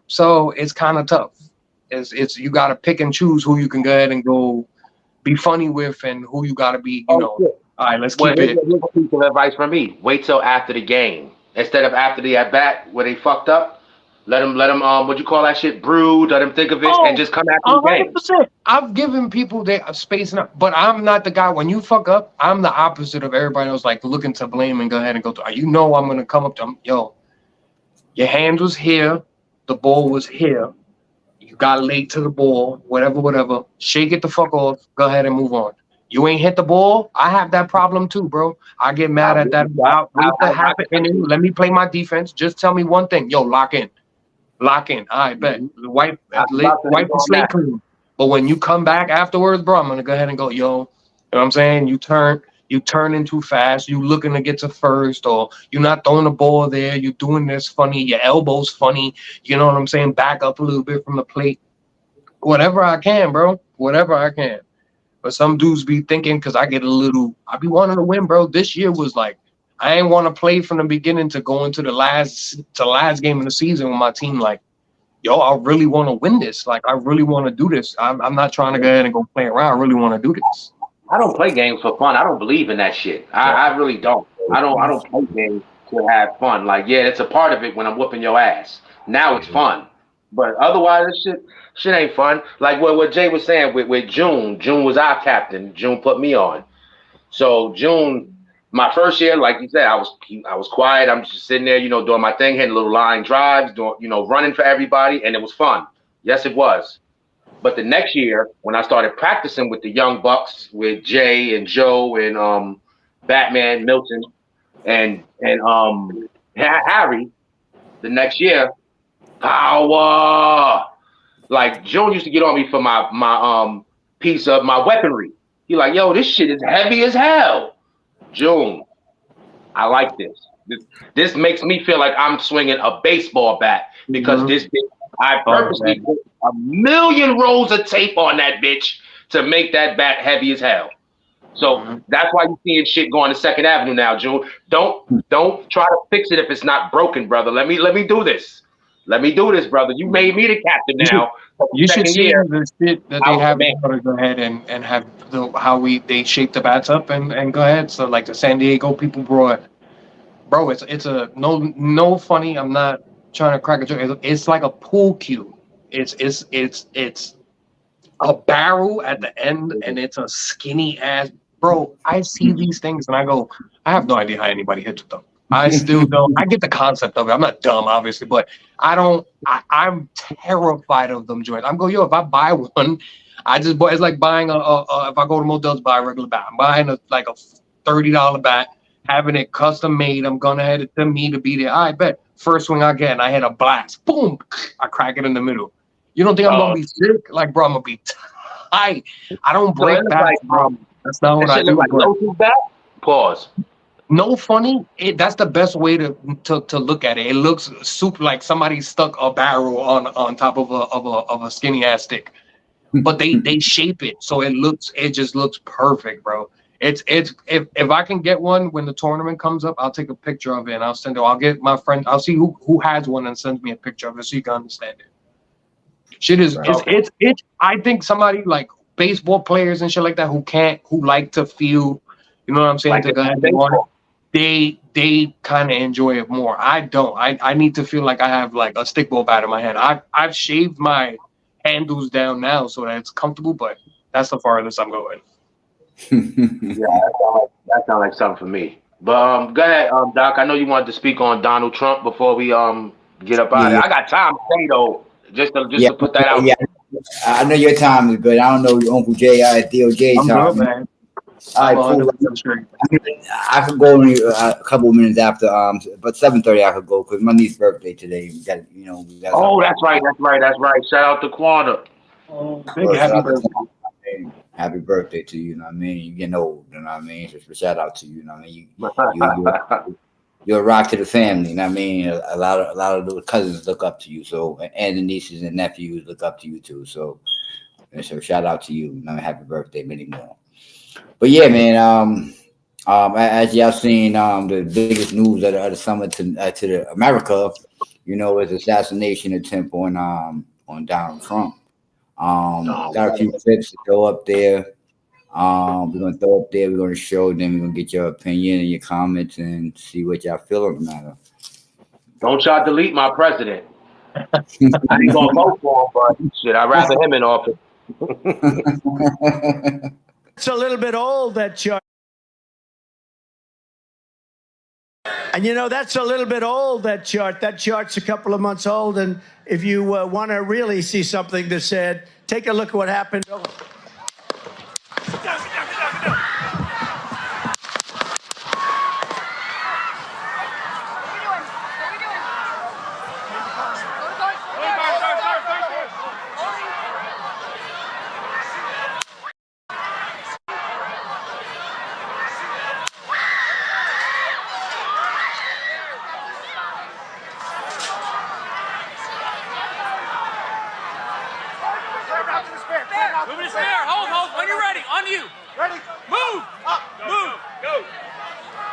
So it's kind of tough. It's you gotta pick and choose who you can go ahead and go be funny with, and who you gotta be, you know. Shit. All right, let's keep it. Piece of advice from me: wait till after the game instead of after the at bat where they fucked up. Let them, what you call that shit, brood, let them think of it, and just come after the game. 100%. I've given people their space, but I'm not the guy. When you fuck up, I'm the opposite of everybody else, like, looking to blame and go ahead and go through. You know, I'm going to come up to them, yo, your hand was here, the ball was here, you got late to the ball, whatever, shake it the fuck off, go ahead and move on. You ain't hit the ball, I have that problem too, bro. I get mad at that. Let me play my defense. Just tell me one thing, yo, lock in. All right, bet. Wipe the slate clean. But when you come back afterwards, bro, I'm gonna go ahead and go, yo, you know what I'm saying? You turn in too fast, you looking to get to first, or you're not throwing the ball there, you doing this funny, your elbow's funny, you know what I'm saying? Back up a little bit from the plate. Whatever I can, bro. Whatever I can. But some dudes be thinking, because I be wanting to win, bro. This year was like, I ain't want to play from the beginning to go into the last game of the season with my team. Like, yo, I really want to win this. Like, I really want to do this. I'm not trying to go ahead and go play around. I really want to do this. I don't play games for fun. I don't believe in that shit. I really don't. I don't play games to have fun. Like, yeah, it's a part of it when I'm whooping your ass. Now it's fun. But otherwise, this shit ain't fun. Like what Jay was saying with June. June was our captain. June put me on. So June, my first year, like you said, I was quiet. I'm just sitting there, you know, doing my thing, hitting little line drives, doing, you know, running for everybody, and it was fun. Yes, it was. But the next year, when I started practicing with the young bucks, with Jay and Joe and Batman, Milton, and Harry, the next year, power. Like, June used to get on me for my piece of my weaponry. He like, yo, this shit is heavy as hell. June, I like this. This makes me feel like I'm swinging a baseball bat, because I purposely put 1,000,000 rolls of tape on that bitch to make that bat heavy as hell. So that's why you're seeing shit going to 2nd Avenue now, June. Don't try to fix it if it's not broken, brother. Let me do this. Let me do this, brother. You made me the captain now. You should Second see year, the shit that I they was the have man. to go ahead and have they shape the bats up and go ahead. So like the San Diego people brought, bro, it's a no funny. I'm not trying to crack a joke. It's like a pool cue. It's a barrel at the end, and it's a skinny ass. Bro, I see these things and I go, I have no idea how anybody hits with them. I still don't. I get the concept of it. I'm not dumb, obviously, but I don't. I'm terrified of them joints. I'm going, yo, if I buy one, I just buy. It's like buying if I go to Modell's, buy a regular bat. I'm buying a $30 bat, having it custom made. I'm gonna have it to me to be there. I bet first swing I get, and I hit a blast. Boom! I crack it in the middle. You don't think I'm gonna be sick? Like, bro, I'm gonna be tight. I don't break So bats, like, bro. That's not what that I shit do. look like But Lotu's bat. Pause. no funny. That's the best way to look at it. It looks super like somebody stuck a barrel on top of a skinny ass stick. But they shape it so it just looks perfect, bro. It's if I can get one when the tournament comes up, I'll take a picture of it and I'll send it. I'll get my friend. I'll see who has one and sends me a picture of it so you can understand it. Shit is it's I think somebody like baseball players and shit like that who like to feel, you know what I'm saying, Like to go ahead and want it, they kind of enjoy it more. I don't. I need to feel like I have like a stickball bat in my hand. I've shaved my handles down now so that it's comfortable, but that's the farthest I'm going. Yeah, that sounds like something for me. But go ahead, Doc. I know you wanted to speak on Donald Trump before we get up out of Yeah, here. I got time to say though, just yeah, to put that out. yeah. I know your time is good. I don't know Uncle Jay at DOJ I'm time. good, man. All I'm right, cool. 100% straight. I could go only a couple of minutes after but 7:30 I could go because my niece's birthday today. We got Oh, that's right. Shout out to Quanta. Big happy birthday. Happy birthday to you. You know what I mean? You're getting old. You know what I mean? Just a shout out to you. You know what I mean? You're a rock to the family. You know what I mean? A lot of the cousins look up to you. So and the nieces and nephews look up to you too. So shout out to you. You know, happy birthday, many more. But yeah, man. As y'all seen, the biggest news of the summer to the America, is assassination attempt on Donald Trump. Got a few clips to throw up there. We're gonna throw up there. We're gonna show. Then we're gonna get your opinion and your comments and see what y'all feel on the matter. Don't y'all delete my president. I ain't gonna vote for him, but shit, I'd rather him in office. It's a little bit old, that chart. And that's a little bit old, that chart. That chart's a couple of months old. And if you want to really see something that said, take a look at what happened. Moving to spare. Hold. When you're ready. On you. Ready. Move. Up. Move. Go.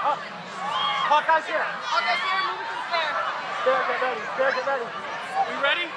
Up. Hawkeye's here. Hawkeye's here. Moving to the spare. Spare, get ready. Spare, get ready. We ready?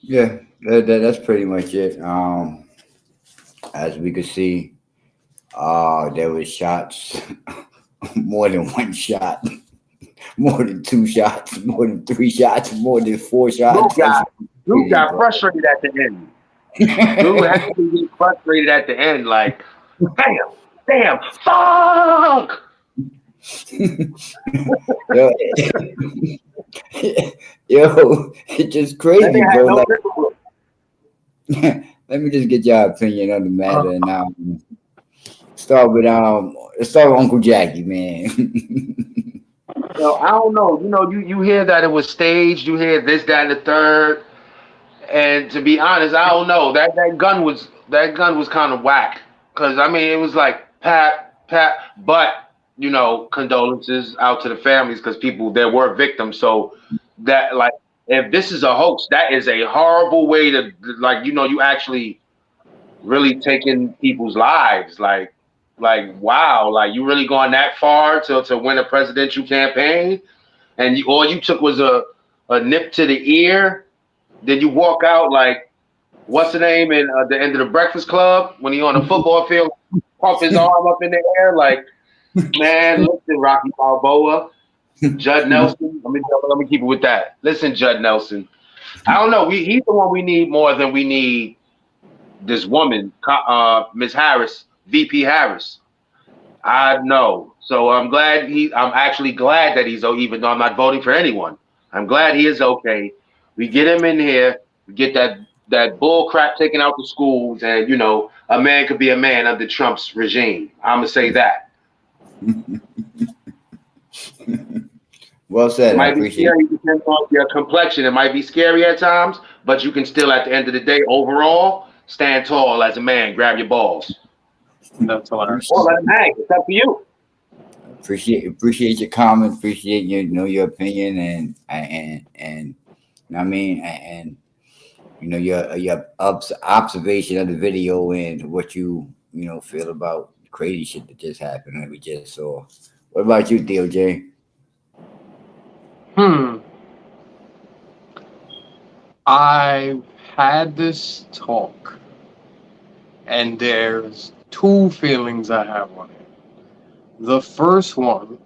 Yeah, that's pretty much it. As we could see, there was shots, more than one shot, more than two shots, more than three shots, more than four shots. Dude got frustrated at the end. Dude had to get frustrated at the end, like, damn, fuck. Yo, it's just crazy, bro. Let me just get your opinion on the matter, and start with Uncle Jacky, man. I don't know. You hear that it was staged. You hear this, that, and the third, And to be honest, I don't know. That gun was kind of whack. Cause I mean, it was like pat. But you know, condolences out to the families because there were victims. So that like, if this is a hoax, that is a horrible way to like, you know, you actually really taking people's lives. Like wow, like you really going that far to win a presidential campaign, and all you took was a nip to the ear. Then you walk out like, what's the name in the end of the Breakfast Club when he on the football field, pump his arm up in the air like, man, listen, Rocky Balboa, Judd Nelson. Let me keep it with that. Listen, Judd Nelson. I don't know. He's the one we need more than we need this woman, Miss Harris, VP Harris. I know. So I'm actually glad that he's, even though I'm not voting for anyone, I'm glad he is okay. We get him in here, we get that bull crap taken out the schools, and you know, a man could be a man under Trump's regime. I'm gonna say that. Well said. It I might be appreciate scary, depending on your complexion. It might be scary at times, but you can still, at the end of the day, overall, stand tall as a man. Grab your balls. That's hilarious. Or let him hang. It's up to you. Appreciate your comment. Appreciate your opinion and I mean and your observation of the video and what you feel about crazy shit that just happened that we just saw. What about you, DOJ? I had this talk, and there's two feelings I have on it. The first one,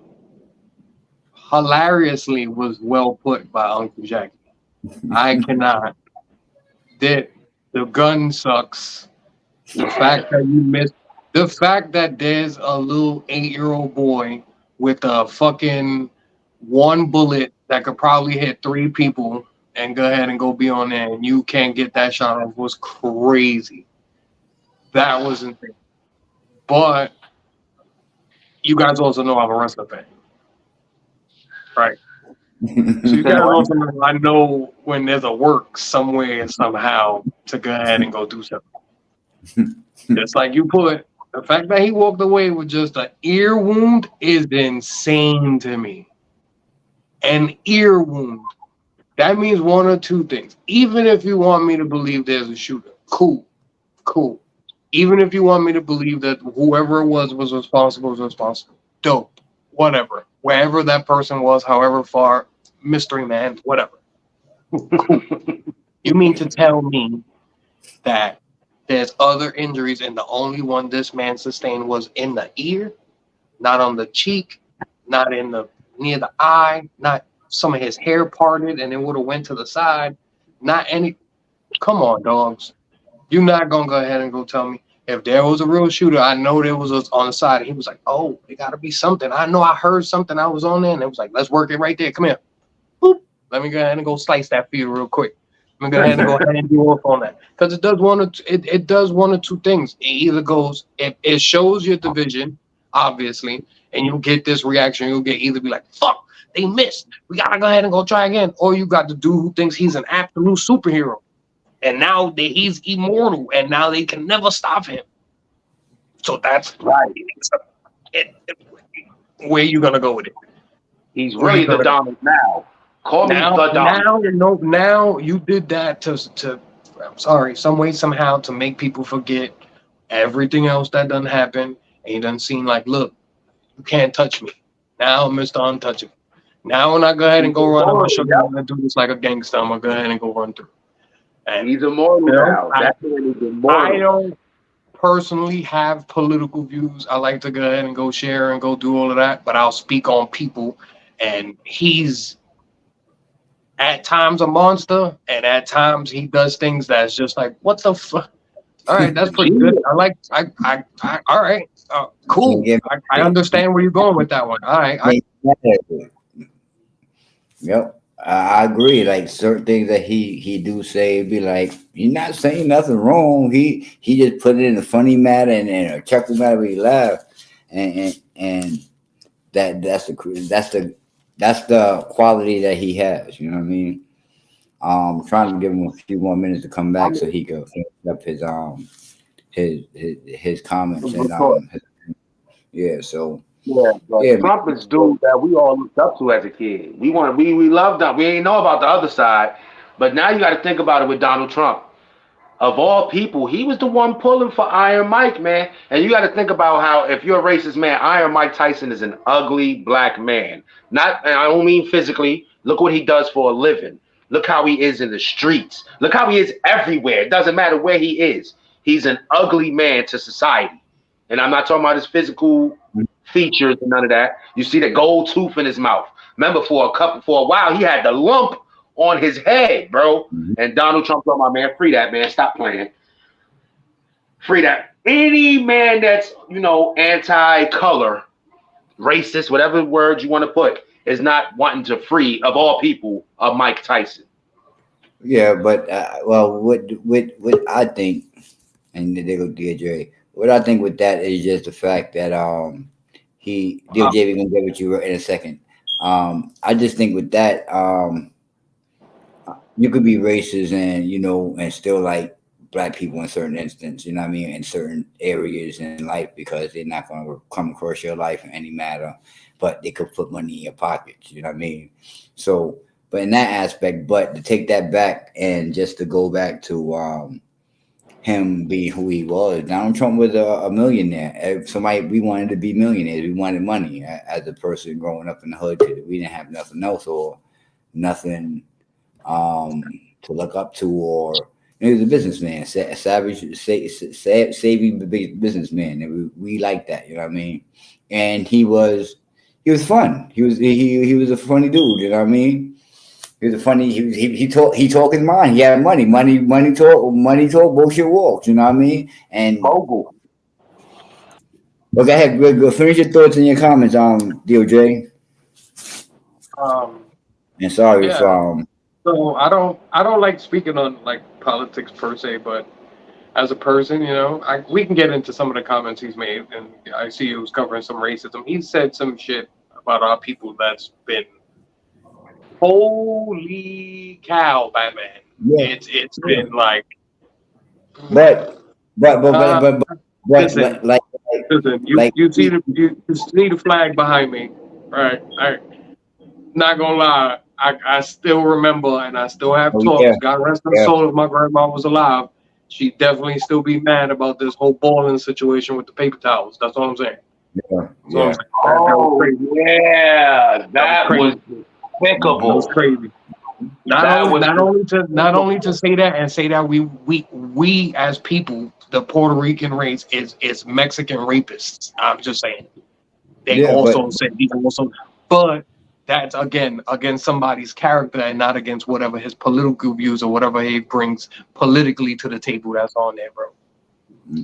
hilariously, was well put by Uncle Jacky. I cannot. The gun sucks. The fact that you missed. The fact that there's a little 8-year-old boy with a fucking one bullet that could probably hit 3 people and go ahead and go be on there, and you can't get that shot off was crazy. That was insane. But you guys also know I'm a wrestling fan, right? So you guys also know I know when there's a work somewhere somehow to go ahead and go do something. Just like you put, the fact that he walked away with just an ear wound is insane to me. An ear wound. That means one or two things. Even if you want me to believe there's a shooter, cool. Even if you want me to believe that whoever it was responsible, dope, whatever. Wherever that person was, however far, mystery man, whatever. You mean to tell me that there's other injuries and the only one this man sustained was in the ear, not on the cheek, not in the near the eye, not some of his hair parted and it would have went to the side, not any. Come on, dogs. You're not gonna go ahead and go tell me if there was a real shooter. I know there was on the side. He was like, "Oh, it got to be something." I know I heard something. I was on there, and it was like, "Let's work it right there. Come here." Boop. Let me go ahead and go slice that for you real quick. Let me go ahead and do off on that because it does one or two things. It either goes, it shows your division, obviously, and you get this reaction. You'll get either be like, "Fuck, they missed. We gotta go ahead and go try again," or you got the dude who thinks he's an absolute superhero. And now he's immortal, and now they can never stop him. So that's right. Where you gonna go with it? He's really the dominant now. Call me the dominant. Now you did that to I'm sorry, some way, somehow to make people forget everything else that done happened. And you done seem like, look, you can't touch me. Now, Mr. Untouchable. Now when I go ahead and go run, I'm gonna show you I'm gonna do this like a gangster. I'm gonna go ahead and go run through. And he's immortal now. I don't personally have political views. I like to go ahead and go share and go do all of that, but I'll speak on people. And he's at times a monster, and at times he does things that's just like, what the fuck? All right, that's pretty good. All right, cool. I understand where you're going with that one. All right. Yep. I agree. Like certain things that he do say, be like, he's not saying nothing wrong. He just put it in a funny manner and a chuckle manner where he laugh, and that's the quality that he has. You know what I mean? Trying to give him a few more minutes to come back so he could finish up his comments and yeah. So Yeah, but yeah, Trump is dude that we all looked up to as a kid. We loved him. We ain't know about the other side, but now you got to think about it with Donald Trump. Of all people, he was the one pulling for Iron Mike, man. And you got to think about how if you're a racist man, Iron Mike Tyson is an ugly black man. Not, and I don't mean physically. Look what he does for a living. Look how he is in the streets. Look how he is everywhere. It doesn't matter where he is. He's an ugly man to society. And I'm not talking about his physical features and none of that. You see the gold tooth in his mouth. Remember, for a while, he had the lump on his head, bro. And Donald Trump told my man, free that man. Stop playing. Free that. Any man that's, anti-color, racist, whatever word you want to put, is not wanting to free, of all people, of Mike Tyson. yeah, but what I think, and they go DJ. What I think with that is just the fact that DOJ we're gonna get with you in a second. I just think with that you could be racist and still like black people in certain instances, you know what I mean, in certain areas in life because they're not going to come across your life in any matter, but they could put money in your pockets, you know what I mean? So, but in that aspect, but to take that back and just to go back to him being who he was, Donald Trump was a millionaire. We wanted to be millionaires. We wanted money as a person growing up in the hood because we didn't have nothing else or nothing to look up to, or he was a businessman, savvy businessman, and we like that, you know what I mean? And he was fun. He was a funny dude, you know what I mean? He was a funny. He talked his mind. He had money talk, bullshit walks, you know what I mean? And Mogul. But go ahead, go finish your thoughts and your comments on DOJ. And sorry if So I don't like speaking on like politics per se, but as a person, we can get into some of the comments he's made, and I see he was covering some racism. He said some shit about our people that's been holy cow, Batman. Yeah. It's been like, but listen, you see the flag behind me, right? Not gonna lie. I still remember, and I still have talks. Yeah. God rest her soul if my grandma was alive. She'd definitely still be mad about this whole balling situation with the paper towels. That's all I'm saying. Yeah. That was despicable. That was crazy. Not only to say that and say that we as people, the Puerto Rican race is Mexican rapists. I'm just saying. But that's again against somebody's character and not against whatever his political views or whatever he brings politically to the table that's on there, bro.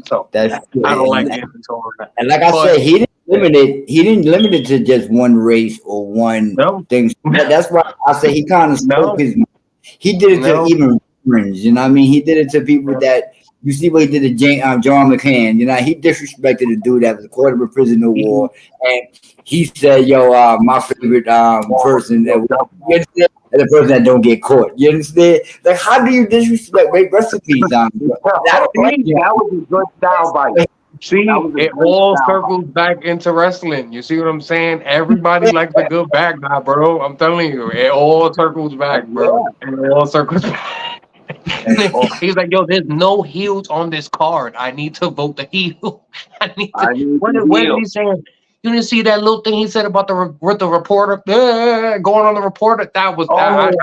So I don't like getting into all that. And like I said, he didn't limit it to just one race or one thing. That's why I say he kind of spoke his mind. He did it to even friends, you know what I mean? He did it to people that you see what he did to John McCain. You know, he disrespected the dude that was caught in a prisoner of war, and he said, "Yo, my favorite person that and the person that don't get caught." You understand? Like, how do you disrespect recipes? That was a good soundbite. See, it all circles back into wrestling. You see what I'm saying? Everybody likes a good bad guy, bro. I'm telling you, it all circles back, bro. It all circles back. He's like, yo, there's no heels on this card. I need to vote the heel. What did he say? You didn't see that little thing he said about the reporter going on the reporter? That was over. It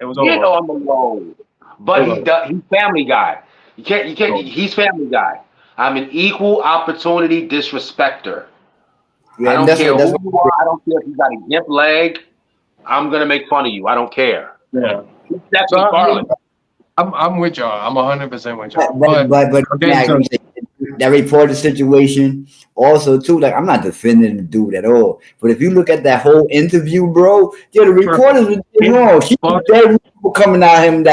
was over. Get on the road. But he's Family Guy. You can't. He's Family Guy. I'm an equal opportunity disrespecter. I don't care who you are. I don't care if you got a gimp leg. I'm gonna make fun of you. I don't care. Yeah. I'm with y'all. I'm 100% with y'all. But that reporter situation also too. Like, I'm not defending the dude at all. But if you look at that whole interview, bro, the reporters were wrong. She was dead coming at him.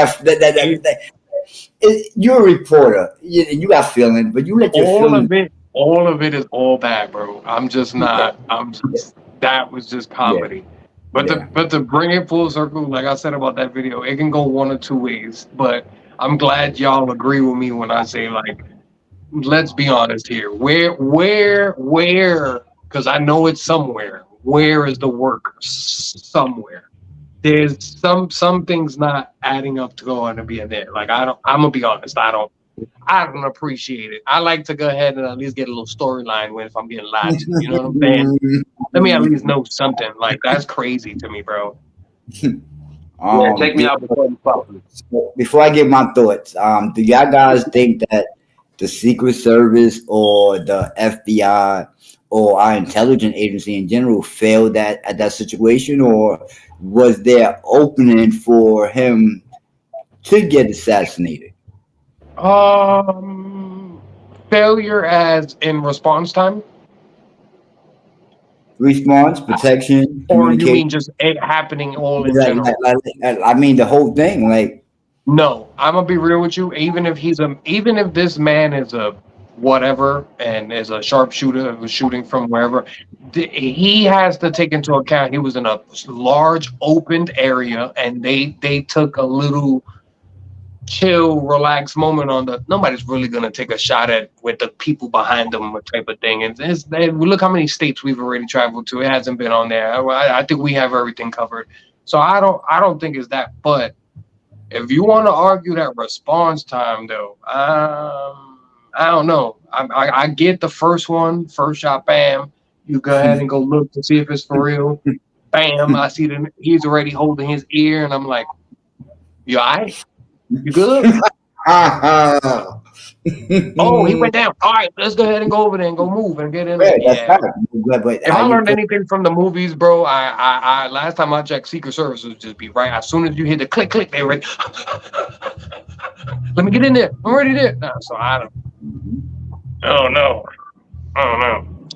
You're a reporter. You got feelings, but you let your feelings. All of it is all bad, bro. That was just comedy. But to bring it full circle, like I said about that video, it can go one or two ways. But I'm glad y'all agree with me when I say, like, let's be honest here. Where? Because I know it's somewhere. Where is the work? Somewhere. There's some things not adding up to going to be in there. Like I'm gonna be honest. I don't appreciate it. I like to go ahead and at least get a little storyline when if I'm getting lied to. You know what I'm saying? Let me at least know something. Like that's crazy to me, bro. Yeah, take me out before you pop. Before I give my thoughts, do y'all guys think that the Secret Service or the FBI or our intelligence agency in general failed at that situation, or was there opening for him to get assassinated? Failure as in response time, Response, protection, or you communication. mean just it happening all in general? I mean the whole thing. Like, no, I'm gonna be real with you. Even if this man is a whatever and is a sharpshooter who's shooting from wherever, he has to take into account he was in a large opened area and they took a little chill, relaxed moment on the. Nobody's really gonna take a shot at with the people behind them, type of thing. And look how many states we've already traveled to. It hasn't been on there. I think we have everything covered. So I don't think it's that. But if you want to argue that response time, though, I don't know. I get the first shot, bam. You go ahead and go look to see if it's for real. Bam, I see he's already holding his ear, and I'm like, you all right? You good? Oh, he went down. All right, let's go ahead and go over there and go move and get in there. Yeah. If I learned anything from the movies, bro, I last time I checked, Secret Service would just be right. As soon as you hit the click, they ready. Let me get in there. I'm ready there. No, so I don't know.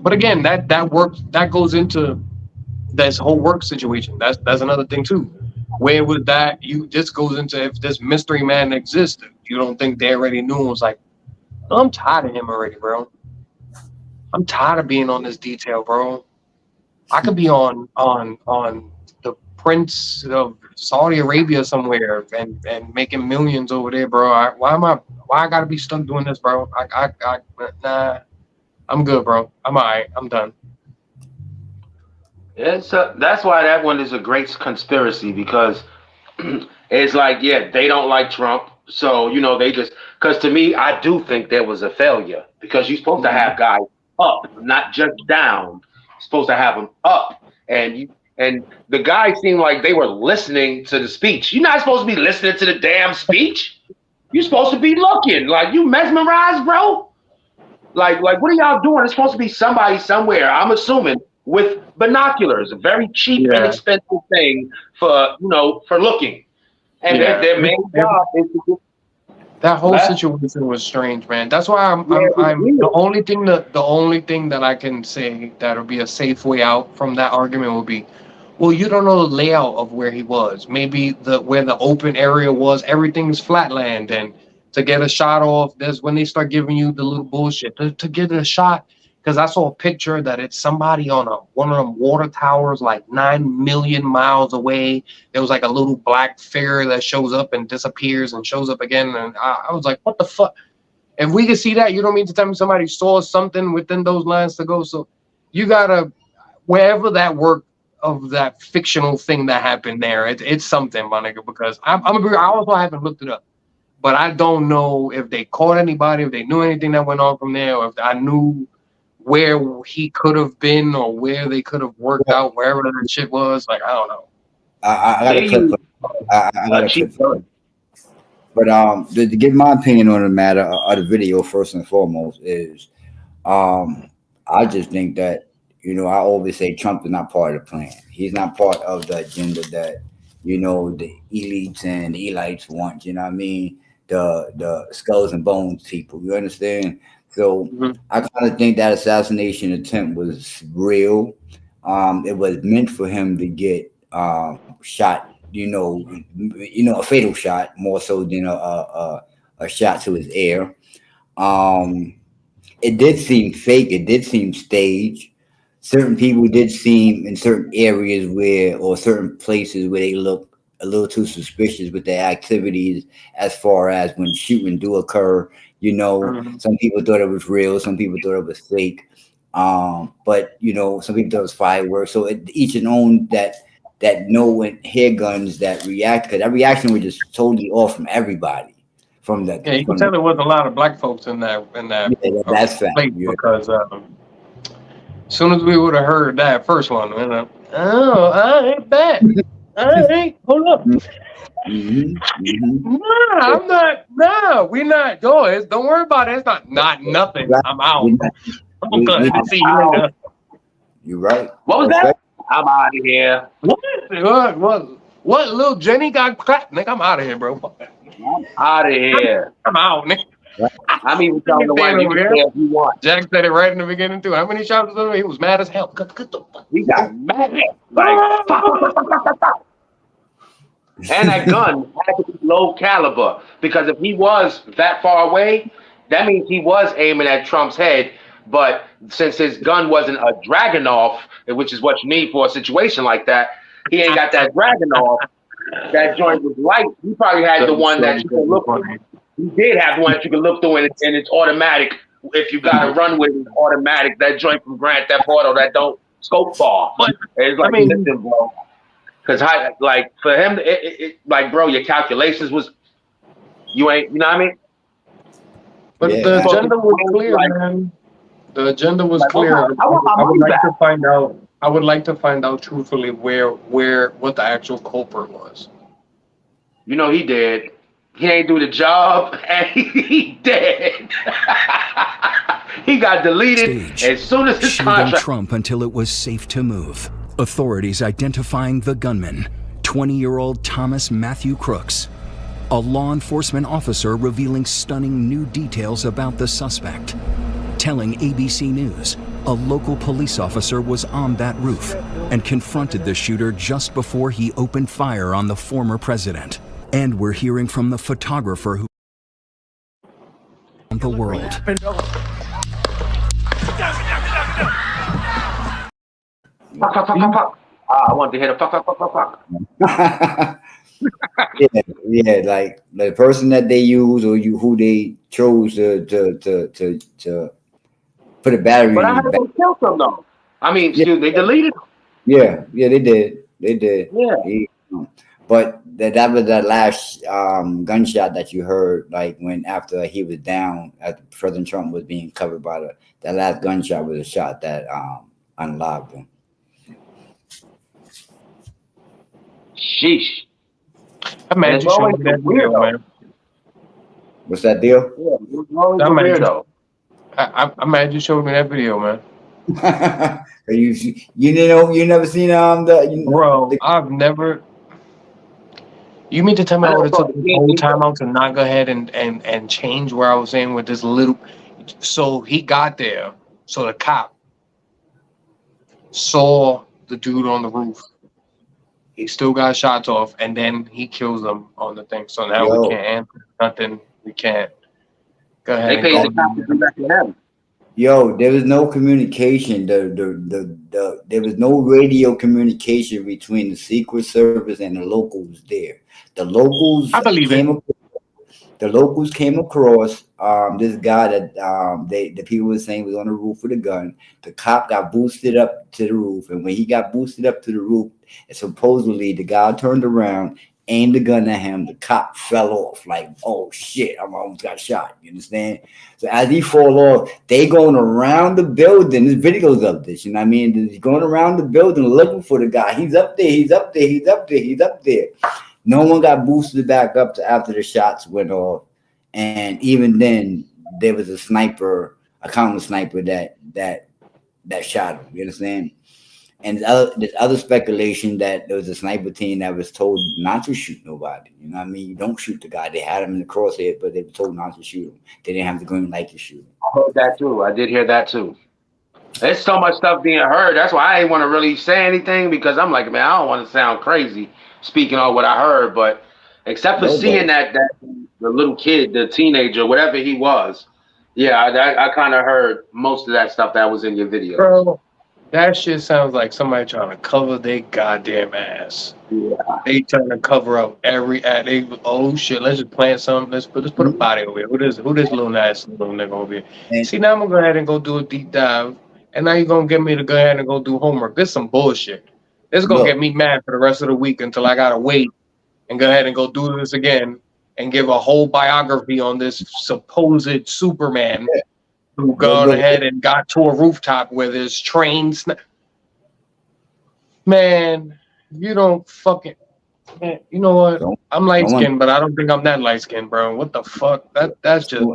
But again, that works. That goes into this whole work situation. That's another thing too. Where was that? This goes into if this mystery man existed. You don't think they already knew? It was like, no, I'm tired of him already, bro. I'm tired of being on this detail, bro. I could be on the Prince of Saudi Arabia somewhere and making millions over there, bro. Why I gotta be stuck doing this, bro? Nah, I'm good, bro. I'm all right. I'm done. That's why that one is a great conspiracy, because it's like, yeah, they don't like Trump. So, they just, because to me, I do think there was a failure, because you're supposed to have guys up, not just down. You're supposed to have them up. And the guys seemed like they were listening to the speech. You're not supposed to be listening to the damn speech. You're supposed to be looking. Like, you mesmerized, bro? Like, what are y'all doing? It's supposed to be somebody somewhere, I'm assuming, with binoculars, a very cheap, inexpensive thing for looking. And their main job is to get that whole situation was strange, man. That's why I'm the only thing that I can say that'll be a safe way out from that argument will be, well, you don't know the layout of where he was. Maybe where the open area was, everything's flatland, and to get a shot off, that's when they start giving you the little bullshit to get a shot. Because I saw a picture that it's somebody on one of them water towers like 9 million miles away. There was like a little black figure that shows up and disappears and shows up again. And I was like, what the fuck? If we could see that, you don't mean to tell me somebody saw something within those lines to go. So you gotta, wherever that work of that fictional thing that happened there, it's something, my nigga, because I also haven't looked it up. But I don't know if they caught anybody, if they knew anything that went on from there, or if I knew where he could have been or where they could have worked out, wherever that shit was. Like, I don't know. I got a clip. I got a clip. But to give my opinion on the matter of the video, first and foremost, is I just think that, I always say Trump is not part of the plan. He's not part of the agenda that, the elites and the elites want, you know what I mean? The skulls and bones people, you understand? So I kind of think that assassination attempt was real. It was meant for him to get shot, a fatal shot, more so than a shot to his ear. It did seem fake. It did seem staged. certain people did seem in certain areas where, or certain places where they look a little too suspicious with their activities as far as when shooting do occur. You know, some people thought it was real, some people thought it was fake. But you know, some people thought it was fireworks. So each and own that know when hear guns that react, because that reaction was just totally off from everybody. From the Yeah, you can tell there was a lot of black folks in that that's fact. place because as soon as we would have heard that first one, we're like, oh, I ain't bad. I ain't. Hold up. Nah, I'm not. Nah, we're not going. Don't worry about it. It's not nothing. Right. I'm out. I'm going to see you later. You're right. What was That's that? I'm out of here. What? Little Jenny got clapped? Nigga, I'm out of here, bro. I'm out of here. I'm out, nigga. I'm even telling the wife you can say if you want. Jack said it right in the beginning too. How many shots was there? He was mad as hell. Get the fuck. He got mad. Like, fuck. And that gun had to be low caliber because if he was that far away, that means he was aiming at Trump's head. But since his gun wasn't a Dragunov, which is what you need for a situation like that, he ain't got that Dragunov. That joint was light. He probably had the one that you can look through. He did have the one that you can look through, and it's automatic. If you got to run with it, it's automatic. That joint from Grand Theft Auto that don't scope far. But it's like, listen, bro. Because like for him, like, bro, your calculations was you know what I mean? But the agenda was clear, man. The agenda was clear. I would like to find out. I would like to find out truthfully what the actual culprit was. You know he did. He ain't do the job, and he dead. He got deleted as soon as his contract. Trump until it was safe to move. Authorities identifying the gunman, 20-year-old Thomas Matthew Crooks. A law enforcement officer revealing stunning new details about the suspect. Telling ABC News a local police officer was on that roof and confronted the shooter just before he opened fire on the former president. And we're hearing from the photographer who the world. I wanted to hit a fuck. yeah, like the person that they use or who they chose to put a battery. But I had to kill them though. I mean, they deleted him. Yeah, they did. Yeah. But that was the last gunshot that you heard, like when after he was down, after President Trump was being covered by that last gunshot was a shot that unlocked him. Sheesh. I'm mad you showed me that video, man. What's that deal? I'm mad you showed me that video, man. you never seen I've never. You mean to tell me I would have took the whole time out to not go ahead and change where I was saying with this little? So he got there. So the cop saw the dude on the roof. He still got shots off, and then he kills them on the thing. So now we can't answer nothing. We can't go ahead. They paid the cop to do that to him. Yo, there was no communication. There was no radio communication between the Secret Service and the locals there. The locals came across this guy that the people were saying was on the roof with a gun. The cop got boosted up to the roof, and when he got boosted up to the roof, supposedly the guy turned around, aimed the gun at him. The cop fell off like, oh shit, I almost got shot. You understand? So as he fall off, they going around the building. There's videos of this, you know what I mean? He's going around the building looking for the guy. He's up there. No one got boosted back up to after the shots went off. And even then, there was a counter sniper that shot him. You understand? And there's other speculation that there was a sniper team that was told not to shoot nobody. You know what I mean? You don't shoot the guy. They had him in the crosshair, but they were told not to shoot him. They didn't have the green light to shoot him. I heard that too. I did hear that too. There's so much stuff being heard. That's why I didn't want to really say anything because I'm like, man, I don't want to sound crazy speaking on what I heard. But except for seeing that the little kid, the teenager, whatever he was, yeah, I kind of heard most of that stuff that was in your video. Bro, That shit sounds like somebody trying to cover their goddamn ass. Yeah. They trying to cover up every ad. They, oh shit, let's just plant something. Let's put a body over here. Who this little nice little nigga over here? And See, now I'm gonna go ahead and go do a deep dive, and now you're gonna get me to go ahead and go do homework. This some bullshit. This is gonna look, get me mad for the rest of the week until I gotta wait and go ahead and go do this again and give a whole biography on this supposed Superman who gone look, ahead and got to a rooftop where there's trains. Man, you don't fucking. Man, you know what? Don't- I'm light someone- skinned, but I don't think I'm that light skinned, bro. What the fuck? That's just.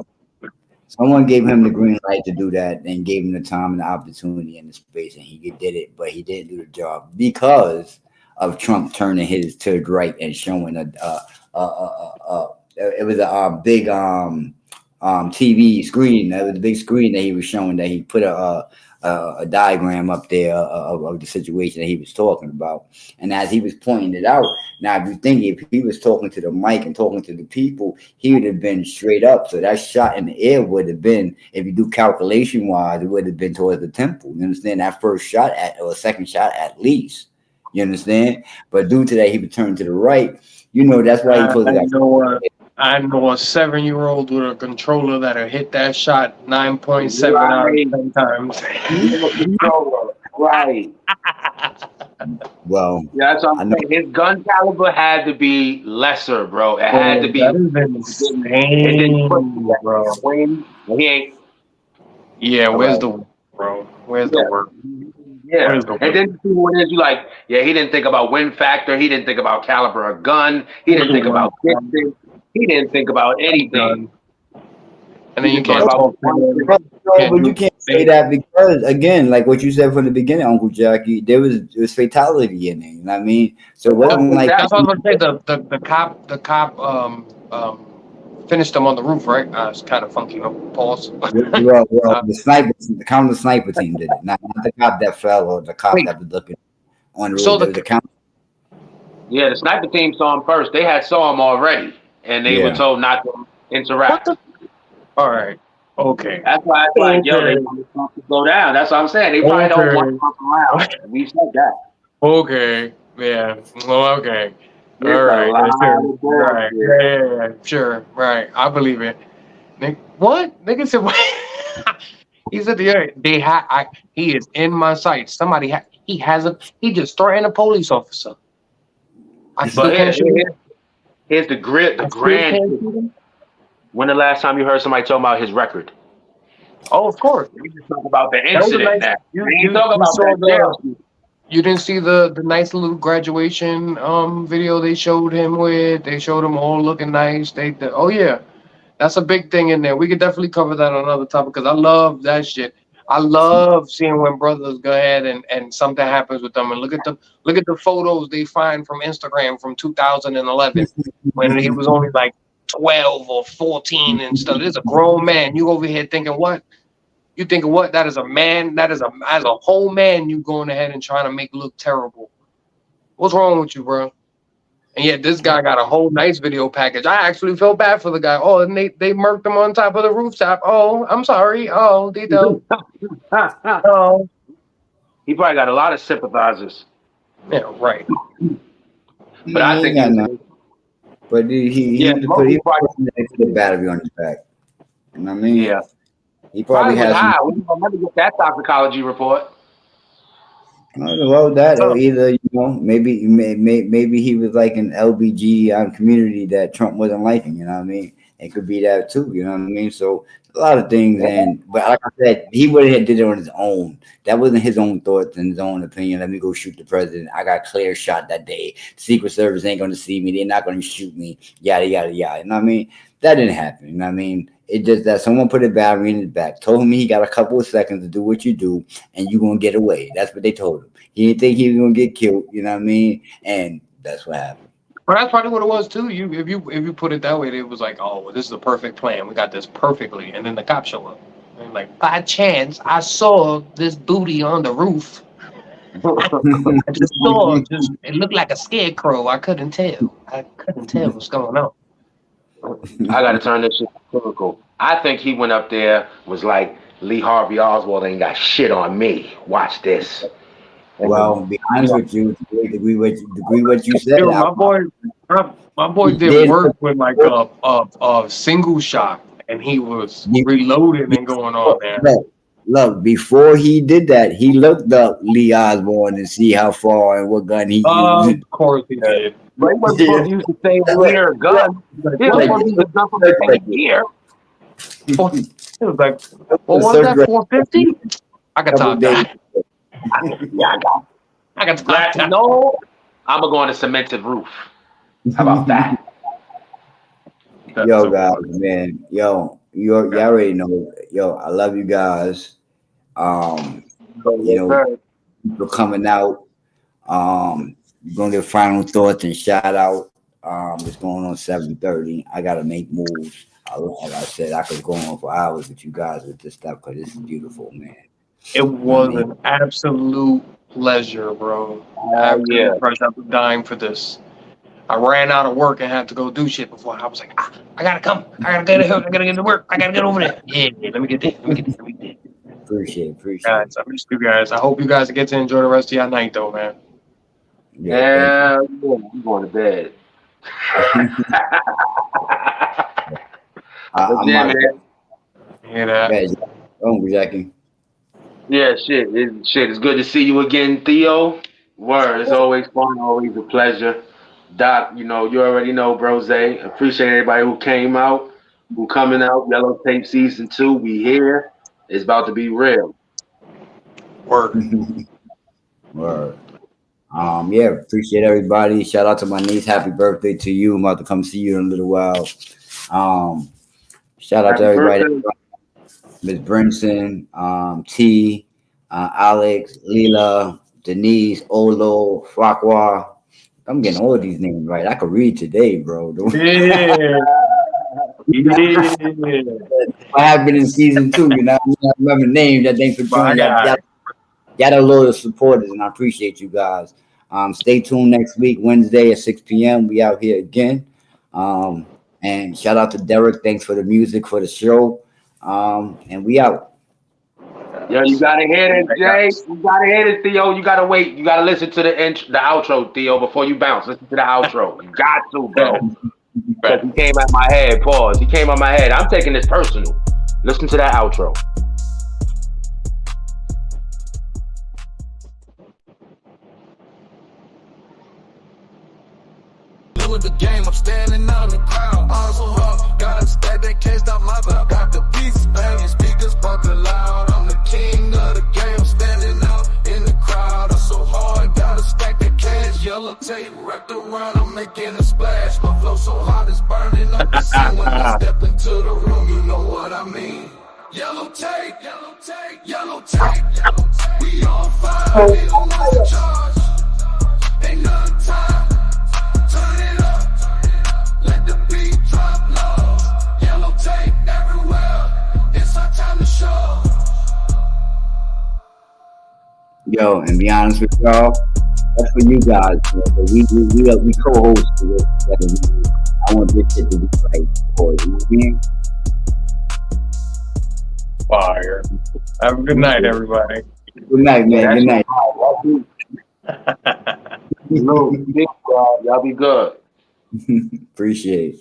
Someone gave him the green light to do that and gave him the time and the opportunity and the space, and he did it, but he didn't do the job because of Trump turning his to the right and showing it was a big TV screen. That was a big screen that he was showing, that he put a diagram up there of the situation that he was talking about. And as he was pointing it out, now if you think if he was talking to the mic and talking to the people, he would have been straight up. So that shot in the air would have been, if you do calculation wise, it would have been towards the temple. You understand? That first shot or second shot at least. You understand? But due to that, he would turn to the right. You know, that's why he put I know a 7-year-old with a controller that'll hit that shot 9.7 out of 10 times. Right. Well, Yeah, that's what I'm saying. His gun caliber had to be lesser, bro. It had to be. That is insane, bro. He ain't. Yeah, where's the work, bro? Where's the work? Yeah, Where's the and then the people is you like, yeah, he didn't think about wind factor. He didn't think about caliber of gun. He didn't think about distance. He didn't think about anything. And then you can't but you can't say that because, again, like what you said from the beginning, Uncle Jacky, there was fatality in it. You know what I mean? So it wasn't like that's what I was gonna say. The cop finished him on the roof, right? It's kind of funky. No pause. well, the sniper team did it, not the cop that fell or the cop that was looking on the roof. So yeah, the sniper team saw him first. They had saw him already, and they were told not to interact. All right. Okay. That's why it's like, yo, they want to go down. That's what I'm saying. They probably don't want to come around. We said that. Okay. Yeah. Well, okay. All right. Sure. Right. Yeah. Sure. Right. I believe it. What? Nigga said what? He said he is in my sight. Somebody he just threatened a police officer. Here's the grand. When the last time you heard somebody talking about his record? Oh, of course. We just talk about the incident. You didn't see the nice little graduation video they showed him with. They showed him all looking nice. Oh yeah, that's a big thing in there. We could definitely cover that on another topic because I love that shit. I love seeing when brothers go ahead and something happens with them and look at the photos they find from Instagram from 2011 when he was only like 12 or 14 and stuff. There's a grown man. You over here thinking what? You thinking what? That is a man. That is as a whole man. You going ahead and trying to make look terrible. What's wrong with you, bro? And yet this guy got a whole nice video package. I actually felt bad for the guy. Oh, and they murked him on top of the rooftop. Oh, I'm sorry. Oh, they don't. Oh, he probably got a lot of sympathizers. Yeah, right. But I think but he put the battery on his back. You know what I mean? Yeah. He probably has. We don't never get that toxicology report. Well, that or either maybe he was like an LBG community that Trump wasn't liking. You know what I mean? It could be that too. You know what I mean? So a lot of things. But like I said, he would have did it on his own. That wasn't his own thoughts and his own opinion. Let me go shoot the president. I got clear shot that day. Secret Service ain't going to see me. They're not going to shoot me. Yada yada yada. You know what I mean? That didn't happen. You know what I mean? It just that someone put a battery in his back, told him he got a couple of seconds to do what you do, and you're gonna get away. That's what they told him. He didn't think he was gonna get killed. You know what I mean? And that's what happened. Well, that's probably what it was too. If you put it that way, it was like, oh, well, this is a perfect plan. We got this perfectly, and then the cops show up. And like, by chance, I saw this booty on the roof. I just saw it looked like a scarecrow. I couldn't tell what's going on. I got to turn this shit political. I think he went up there, was like, Lee Harvey Oswald ain't got shit on me. Watch this. Well, to be honest with you, agree what you said. Yo, my boy did work with like a single shot, and he was reloading and going on there. Look, before he did that, he looked up Lee Osborne to see how far and what gun he used. Of course he did. But he wasn't supposed to use the same year gun. He was supposed to use the gun from the same year. It was like, well, what's that, 450? I can top that. I can top that. No, I'm going to go on a cemented roof. How about that? Yo, guys, man. Yo, you already know. Yo, I love you guys. For coming out. We're gonna get final thoughts and shout out. It's going on 7:30. I gotta make moves. Like I said, I could go on for hours with you guys with this stuff because this is beautiful, man. It was an absolute pleasure, bro. Yeah. I was dying for this. I ran out of work and had to go do shit before. I was like, I gotta come. I gotta get I gotta get to work. I gotta get over there. Yeah, let me get this. Appreciate guys, I miss you guys. I hope you guys get to enjoy the rest of your night, though, man. Yeah, I'm going to bed. Man. Hear that? Jacky. Yeah, shit. It's good to see you again, Theo. Word. It's always fun, always a pleasure. Doc, you already know, Brose. Appreciate everybody who came out, who coming out. Yellow Tape Season 2, we here. It's about to be real. Word. Word. Yeah, appreciate everybody. Shout out to my niece. Happy birthday to you. I'm about to come see you in a little while. Shout out to everybody. Miss Brinson, T, Alex, Leela, Denise, Olo, Farquhar. I'm getting all of these names right. I could read today, bro. Yeah. I have been in season 2, I remember names. Thanks for joining. Got a load of supporters, and I appreciate you guys. Stay tuned next week, Wednesday at 6 p.m. We out here again. And shout out to Derek. Thanks for the music for the show. And we out. Yo, you gotta hear it, Jay. You gotta hear it, Theo. You gotta wait. You gotta listen to the outro, Theo, before you bounce. Listen to the outro. You got to, bro. Because he came at my head. Pause. He came at my head. I'm taking this personal. Listen to that outro. With the game, I'm standing out in the crowd. Also up, got a stack that can't stop my belt. Got the beats banging, speakers bumping loud. I'm the king of the game, standing out in the crowd. I'm so hard, got a stack that cash. Yellow tape wrapped around, I'm making a splash. My flow so hot, it's burning up the scene. When I step into the room, you know what I mean. Yellow tape, yellow tape, yellow tape, yellow tape. We on fire, we don't lose charge. Ain't none time. Turn it up, let the beat drop low. Yellow tape everywhere, it's our time to show. Yo, and be honest with y'all, that's for you guys. We co-host this. I want this shit to be right for you. Know what I mean? Fire. Have a good night, everybody. Good night, man. Good night. Y'all be good. Appreciate it.